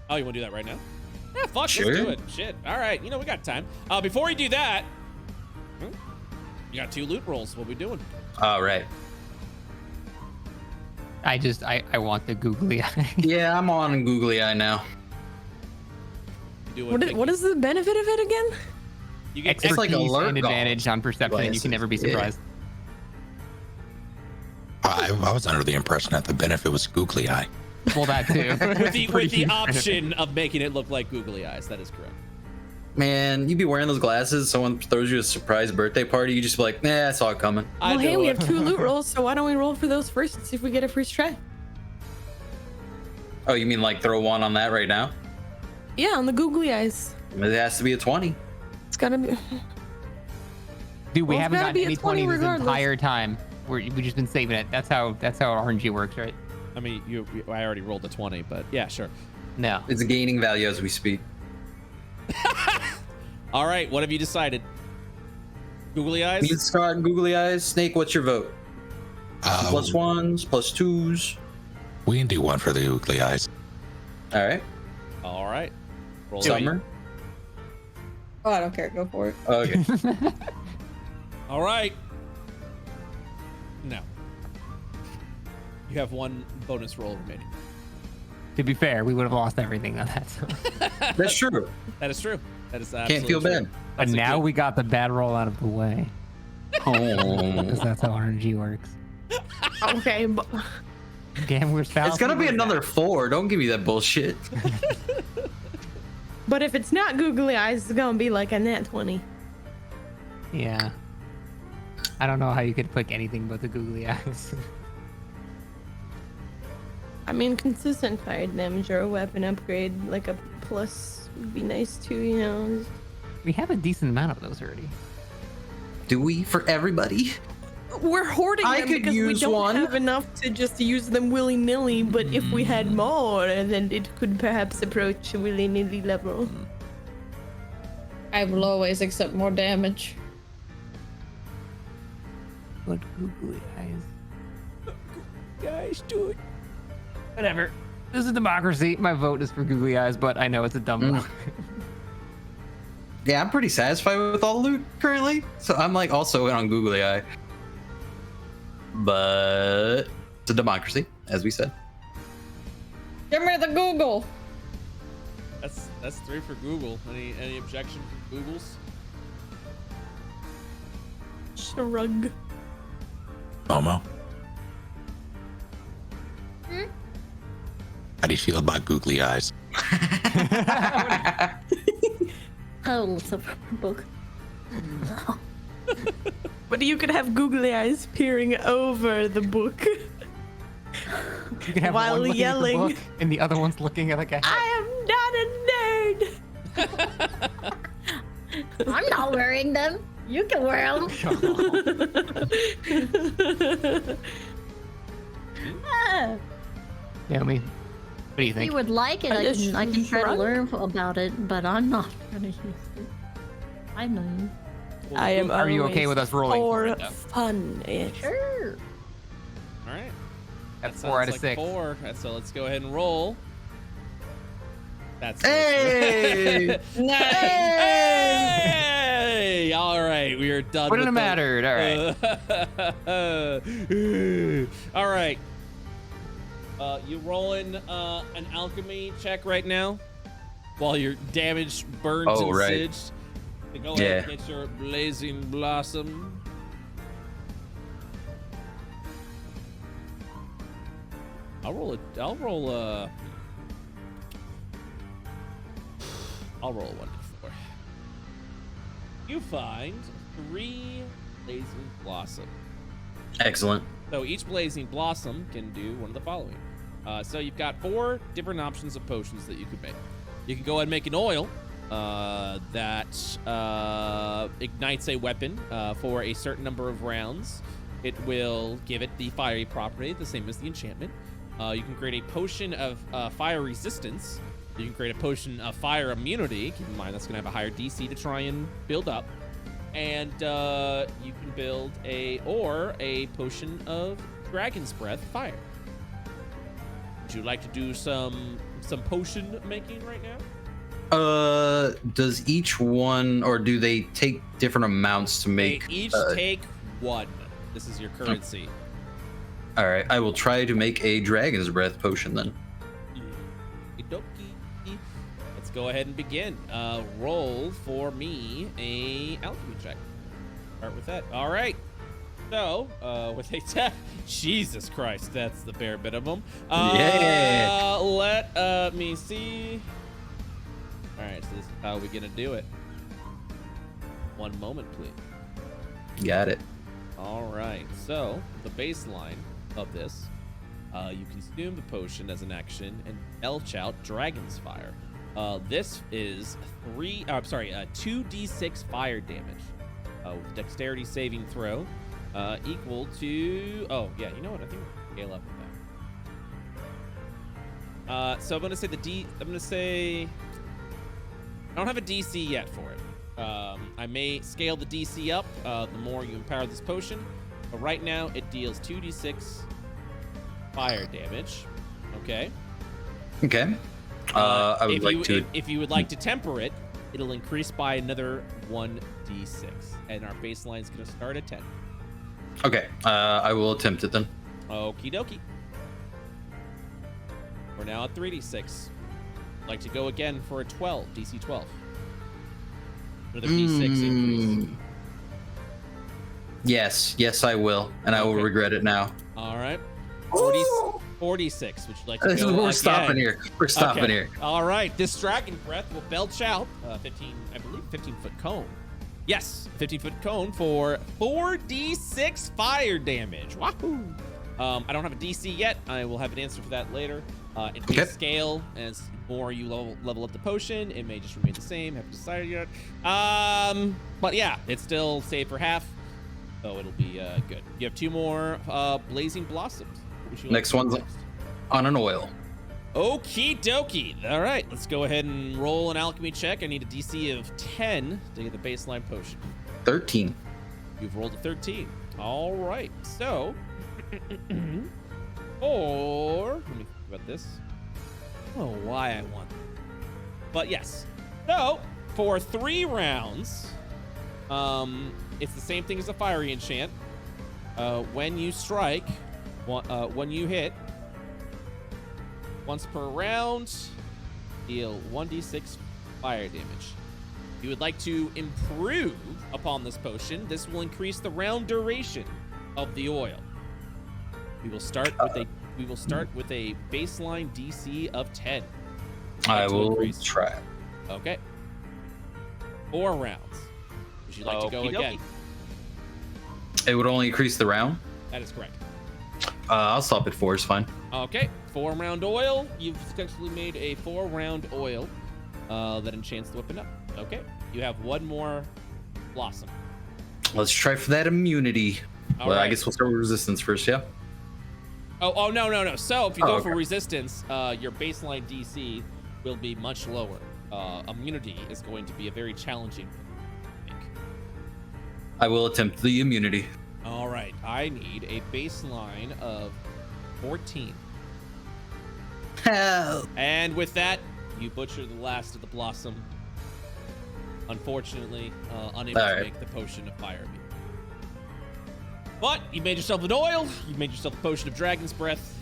Oh, you want to do that right now? Yeah, fuck, Sure. let's do it. Shit. All right, we got time. Before we do that, you got 2 loot rolls. What we doing? All right. I want the googly eye. Yeah, I'm on googly eye now. You do What is the benefit of it again? You get It's like Expertise alert and advantage on perception, and you can never be glasses. Yeah. surprised. I was under the impression that the benefit was googly eye. Well, that too. with the Pretty huge option of making it look like googly eyes. That is correct. Man, you be wearing those glasses, someone throws you a surprise birthday party, you just be like, nah, I saw it coming. I Well, hey, know we it. have 2 loot rolls, so why don't we roll for those first and see if we get a first try? Oh, you mean like throw one on that right now? Yeah, on the googly eyes. It has to be a 20. gotta be. Dude, we Well, it's haven't gotta gotten be a any 20 20s this regardless. entire time. We've just been saving it. That's how RNG works, right? I mean, I already rolled a 20, but yeah, sure. No. It's gaining value as we speak. All right, what have you decided? Googly eyes? Me and Scott and Googly Eyes. Snake, what's your vote? Plus ones, plus twos. We can do one for the Euclid eyes. All right. All right. Roll Summer. Oh, I don't care. Go for it. Okay. All right. No. You have one bonus roll remaining. To be fair, we would have lost everything on that. So. That's true. That is true. That is absolutely Can't feel true. bad. But That's a now good- we got the bad roll out of the way. Oh. Because that's how RNG works. Okay, but Gambler's fallacy. It's gonna be was another 4. Don't give me that bullshit. but if it's not googly eyes, it's gonna be like a nat 20. that. Yeah. I don't know how you could pick anything but the googly eyes. I mean, consistent fire damage or a weapon upgrade, like a plus, would be nice too. You know. We have a decent amount of those already. Do we for everybody? We're hoarding I them could because we use don't one. have enough to just use them willy-nilly, but if we had more, then it could perhaps approach a willy-nilly level. I will always accept more damage. But googly eyes. Guys, do it. Whatever. This is democracy. My vote is for googly eyes, but I know it's a dumb vote. Yeah, I'm pretty satisfied with all the loot currently. So I'm like also in on Googly Eye. But it's a democracy, as we said. Give me the Google. That's 3 for Google. Any objection from Googles? Shrug. Momo? How do you feel about googly eyes? Oh, it's a book. But you could have googly eyes peering over the book. You can have While one looking yelling. at the book and the other one's looking at like a hat. I am not a nerd. I'm not wearing them. You can wear them. Naomi, what do you If think? you would like it, I I just can try to shrug. learn about it, but I'm not gonna use it. I know you. I am. Are you okay always with us rolling for for it, though? fun? Yes. Sure. All right. That's That 4 out sounds of like 6. 4. So let's go ahead and roll. That's Hey! Nice. Hey! All right, we are done. Wouldn't with have the- mattered. All right. All right. You rolling an alchemy check right now, while you're damaged, burned, Oh, and right. singed. So go ahead and get your blazing blossom. I'll roll a 1d4. You find 3 blazing blossom. Excellent. So each blazing blossom can do one of the following. So you've got 4 different options of potions that you could make. You can go ahead and make an oil that ignites a weapon for a certain number of rounds. It will give it the fiery property, the same as the enchantment. You can create a potion of fire resistance. You can create a potion of fire immunity. Keep in mind that's going to have a higher DC to try and build up. And you can build a potion of dragon's breath fire. Would you like to do some potion making right now? Does each one, or do they take different amounts to make? They each take 1. This is your currency. All right, I will try to make a dragon's breath potion then. Okie-dokie. Let's go ahead and begin. Roll for me a alchemy check. Start with that. All right. So, with a Jesus Christ, that's the bare minimum. Yeah. Let me see. All right, so this is how we're gonna do it. One moment, please. Got it. All right, so the baseline of this, you consume the potion as an action and belch out dragon's fire. This is 2d6 fire damage with dexterity saving throw equal to. Oh yeah, you know what? I think we can scale up with that. So I'm gonna say I don't have a DC yet for it. I may scale the DC up the more you empower this potion, but right now it deals 2d6 fire damage. Okay. Okay. I would like to. If you would like to temper it, it'll increase by another 1d6, and our baseline is going to start at 10. Okay. I will attempt it then. Okie dokie. We're now at 3d6. I'd like to go again for a 12, DC 12. Another d6 increase. Yes, I will, and I will regret it now. All right. 46. Would you like to We're go stopping again? here. We're stopping here. All right. This dragon breath will belch out 15-foot cone. Yes, 15-foot cone for 4d6 fire damage. Wahoo! I don't have a DC yet. I will have an answer for that later. It may scale as more you level up the potion. It may just remain the same. Haven't decided yet. But yeah, it's still safe for half, so it'll be good. You have 2 more blazing blossoms. Next one's on an oil. Okie dokie. All right, let's go ahead and roll an alchemy check. I need a DC of 10 to get the baseline potion. 13. You've rolled a 13. All right, so or let me think about this. Oh, why I want, but yes. So for 3 rounds, it's the same thing as a fiery enchant. When you strike, when you hit, once per round, deal 1d6 fire damage. If you would like to improve upon this potion, this will increase the round duration of the oil. We will start with a baseline DC of 10. I will try. Okay. 4 rounds. Would you like to go again? It would only increase the round? That is correct. I'll stop at 4. It's fine. Okay. 4-round oil. You've successfully made a 4-round oil that enchants the weapon up. Okay. You have 1 more blossom. Let's try for that immunity. All I right. guess we'll start with resistance first, yeah? Oh, no. So if you go for resistance, your baseline DC will be much lower. Immunity is going to be a very challenging thing. I will attempt the immunity. All right. I need a baseline of 14. Help. And with that, you butcher the last of the blossom. Unfortunately, unable to make the potion of fire beam. But you made yourself an oil. You made yourself a potion of dragon's breath.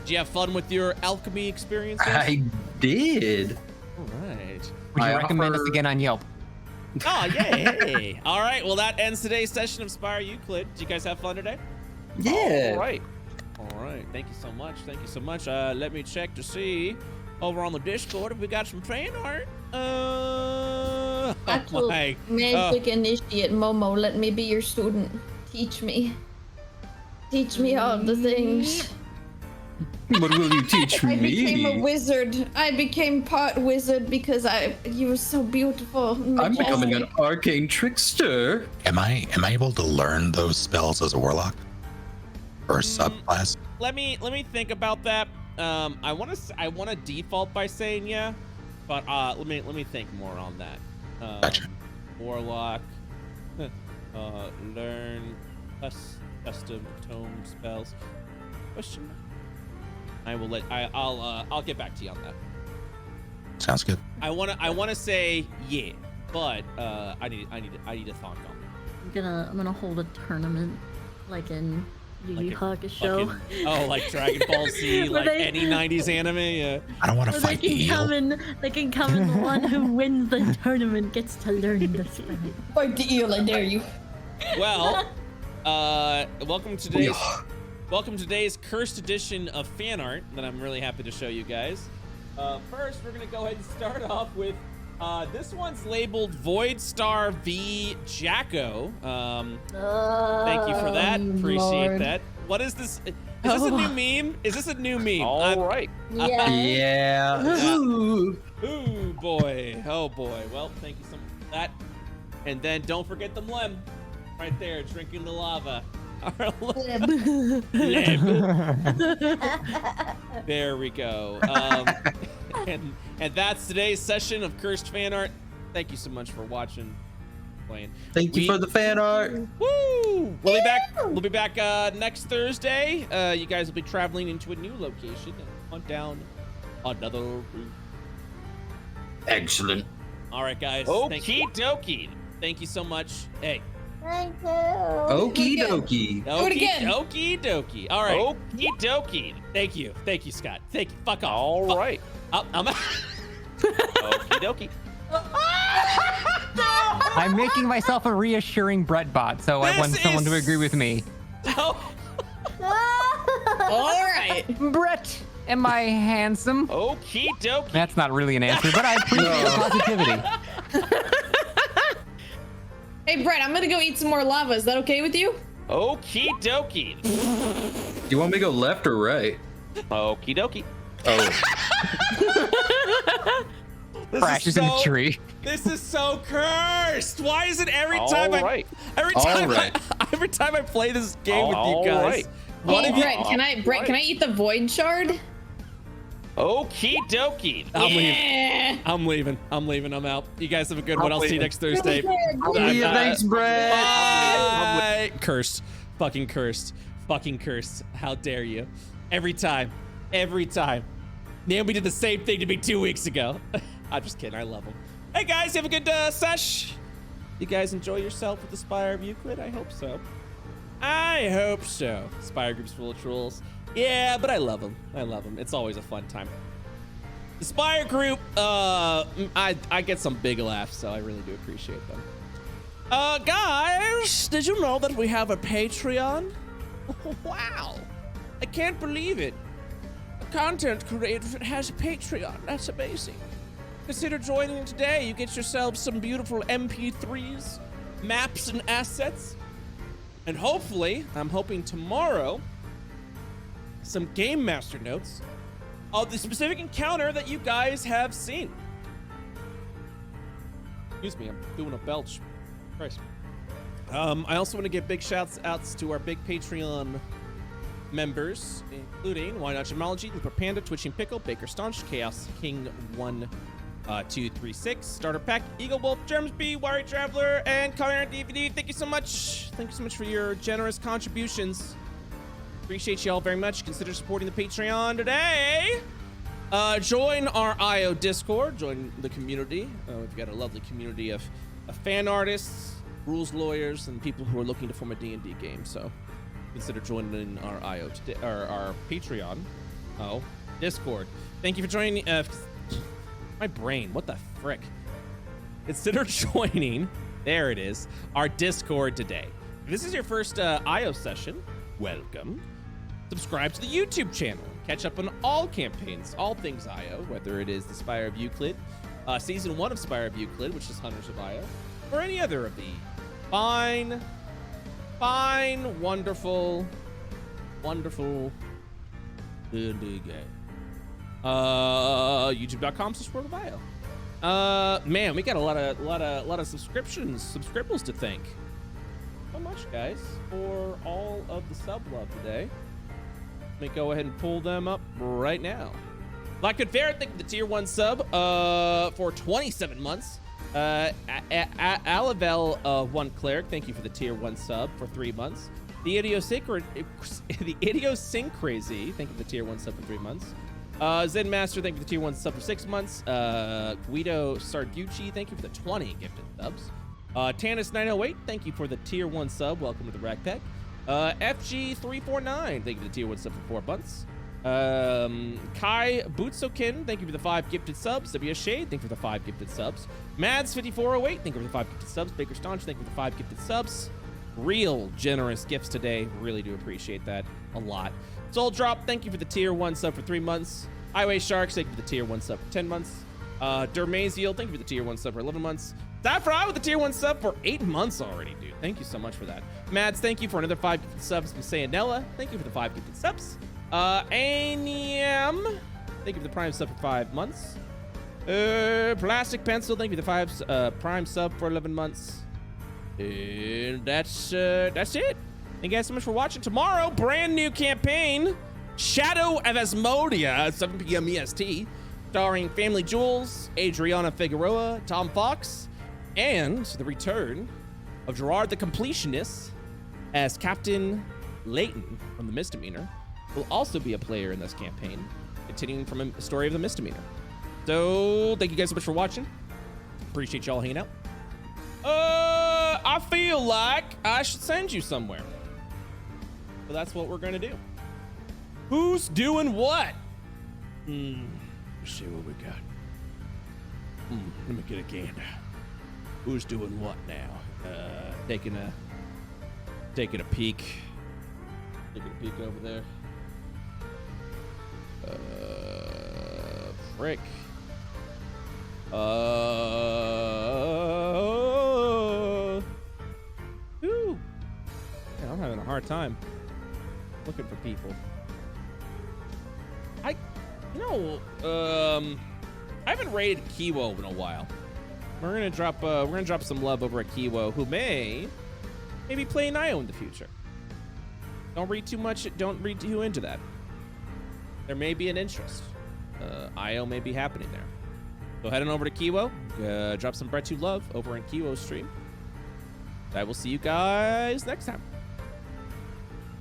Did you have fun with your alchemy experiences? I did. All right. Would you recommend us again on Yelp? Oh, yay. All right. Well, that ends today's session of Spire Euclid. Did you guys have fun today? Yeah. All right. Thank you so much. Let me check to see over on the Discord if we got some fan art. Actual magic initiate Momo, let me be your student. Teach me all the things. What will you teach me? I became a wizard. I became part wizard because you were so beautiful. I'm becoming an arcane trickster. Am I able to learn those spells as a warlock or a subclass? Let me think about that. I want to default by saying yeah, but let me think more on that. Gotcha. Warlock, learn custom tome spells. Question. I'll get back to you on that. Sounds good. I wanna say yeah, but I need a thought on that. I'm gonna hold a tournament like in Yu Yu Hakusho. Like Dragon Ball Z, like any 90s anime. Yeah. I don't want to fight eel. They can come in. The one who wins the tournament gets to learn the spell. Fight the eel, I dare you. Well, welcome to today's cursed edition of fan art that I'm really happy to show you guys. First, we're gonna go ahead and start off with this one's labeled Void Star V Jacko. Thank you for that. Appreciate that. What is this? Is this a new meme? Is this a new meme? All right. Yeah. Yeah. Ooh. Ooh, boy. Oh, boy. Well, thank you so much for that. And then don't forget the Mlem. Right there, drinking the lava. There we go. And that's today's session of Cursed Fan Art. Thank you so much for watching, playing. Thank you for the fan art. Woo! We'll be back. We'll be back next Thursday. You guys will be traveling into a new location and hunt down another route. Excellent. All right, guys. Okie dokie. Thank you so much. Hey. Thank you. Okie dokie. Do it again. Okie dokie. All right. Okie dokie. Thank you. Thank you, Scott. Thank you. Fuck off. All right. I'm out. Okie dokie. I'm making myself a reassuring Brett bot, so I want someone to agree with me. Oh. All right. Brett, am I handsome? Okie dokie. That's not really an answer, but I appreciate the positivity. Hey, Brett, I'm gonna go eat some more lava. Is that okay with you? Okie dokie. Do you want me to go left or right? Okie dokie. Oh. Crashes in the tree. This is so cursed. Why is it every time every time I play this game with you guys? Right. Hey, Brett, can I eat the void shard? Okie dokie. I'm leaving. I'm out. You guys have a good one. I'll see you next Thursday. Thanks, Brett. Bye. Cursed. Fucking cursed. Fucking cursed. How dare you? Every time. Naomi did the same thing to me 2 weeks ago. I'm just kidding. I love him. Hey, guys, have a good sesh. You guys enjoy yourself with the Spire of Euclid? I hope so. Spire group's full of trolls. Yeah, but I love them. It's always a fun time. The Spire group, I get some big laughs, so I really do appreciate them. Guys, did you know that we have a Patreon? Wow, I can't believe it. A content creator has a Patreon. That's amazing. Consider joining today. You get yourselves some beautiful MP3s, maps, and assets. And hopefully, I'm hoping tomorrow, some Game Master notes of the specific encounter that you guys have seen. Excuse me, I'm doing a belch. Christ. I also want to give big shouts outs to our big Patreon members, including Why Not Gemology, Looper Panda, Twitching Pickle, Baker Staunch, Chaos King 1236, Starter Pack, Eagle Wolf, Germs B, Wiry Traveler, and Connor DVD. Thank you so much. Thank you so much for your generous contributions. Appreciate you all very much. Consider supporting the Patreon today. Join our IO Discord. Join the community. We've got a lovely community of fan artists, rules lawyers, and people who are looking to form a D&D game. So consider joining our IO today, or our Patreon. Discord. Thank you for joining. My brain. What the frick? Consider joining. There it is. Our Discord today. If this is your first IO session, welcome. Subscribe to the YouTube channel. Catch up on all campaigns, all things IO, whether it is the Spire of Euclid, Season 1 of Spire of Euclid, which is Hunters of IO, or any other of the fine, wonderful D&D game. YouTube.com/WorldOfIO. Man, we got a lot of subscriptions to thank. So much, guys, for all of the sub love today. Let me go ahead and pull them up right now. Like Good Ferret, thank you for the tier 1 sub for 27 months. Alavel 1 Cleric, thank you for the tier 1 sub for 3 months. The Idiosyncrasy, thank you for the tier 1 sub for 3 months. Zen Master, thank you for the tier 1 sub for 6 months. Guido Sargucci, thank you for the 20 gifted subs. Tanis908, thank you for the tier 1 sub. Welcome to the Rack Pack. FG349, thank you for the tier 1 sub for 4 months. Kai Butsokin, thank you for the 5 gifted subs. W. Shade, thank you for the 5 gifted subs. Mads5408, thank you for the 5 gifted subs. Baker Staunch, thank you for the 5 gifted subs. Real generous gifts today. Really do appreciate that a lot. Soul Drop, thank you for the tier 1 sub for 3 months. Highway Sharks, thank you for the tier 1 sub for 10 months. Dermaziel, thank you for the tier 1 sub for 11 months. Fry with the tier 1 sub for 8 months already, dude. Thank you so much for that. Mads, thank you for another 5 gifted subs from Sayanella. Thank you for the 5 gifted subs. Aniam, thank you for the prime sub for 5 months. Plastic Pencil, thank you for the 5 prime sub for 11 months. And that's it. Thank you guys so much for watching. Tomorrow, brand new campaign, Shadow of Asmodia at 7 p.m. EST, starring Family Jewels, Adriana Figueroa, Tom Fox, and the return of Gerard the Completionist as Captain Layton from the Misdemeanor. Will also be a player in this campaign, continuing from a story of the Misdemeanor. So thank you guys so much for watching. Appreciate y'all hanging out. I feel like I should send you somewhere. So that's what we're gonna do. Who's doing what? Let's see what we got. Let me get a gander. Who's doing what now? Taking a peek. Taking a peek over there. Frick. Ooh. Man, I'm having a hard time looking for people. I haven't raided Kiwo in a while. We're gonna drop some love over at Kiwo, who maybe play Nio in the future. Don't read too much. Don't read too into that. There may be an interest. IO may be happening there. So head on over to Kiwo. Drop some BrettU love over in Kiwo's stream. I will see you guys next time.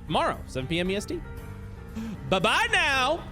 Tomorrow, 7 p.m. EST. Bye-bye now.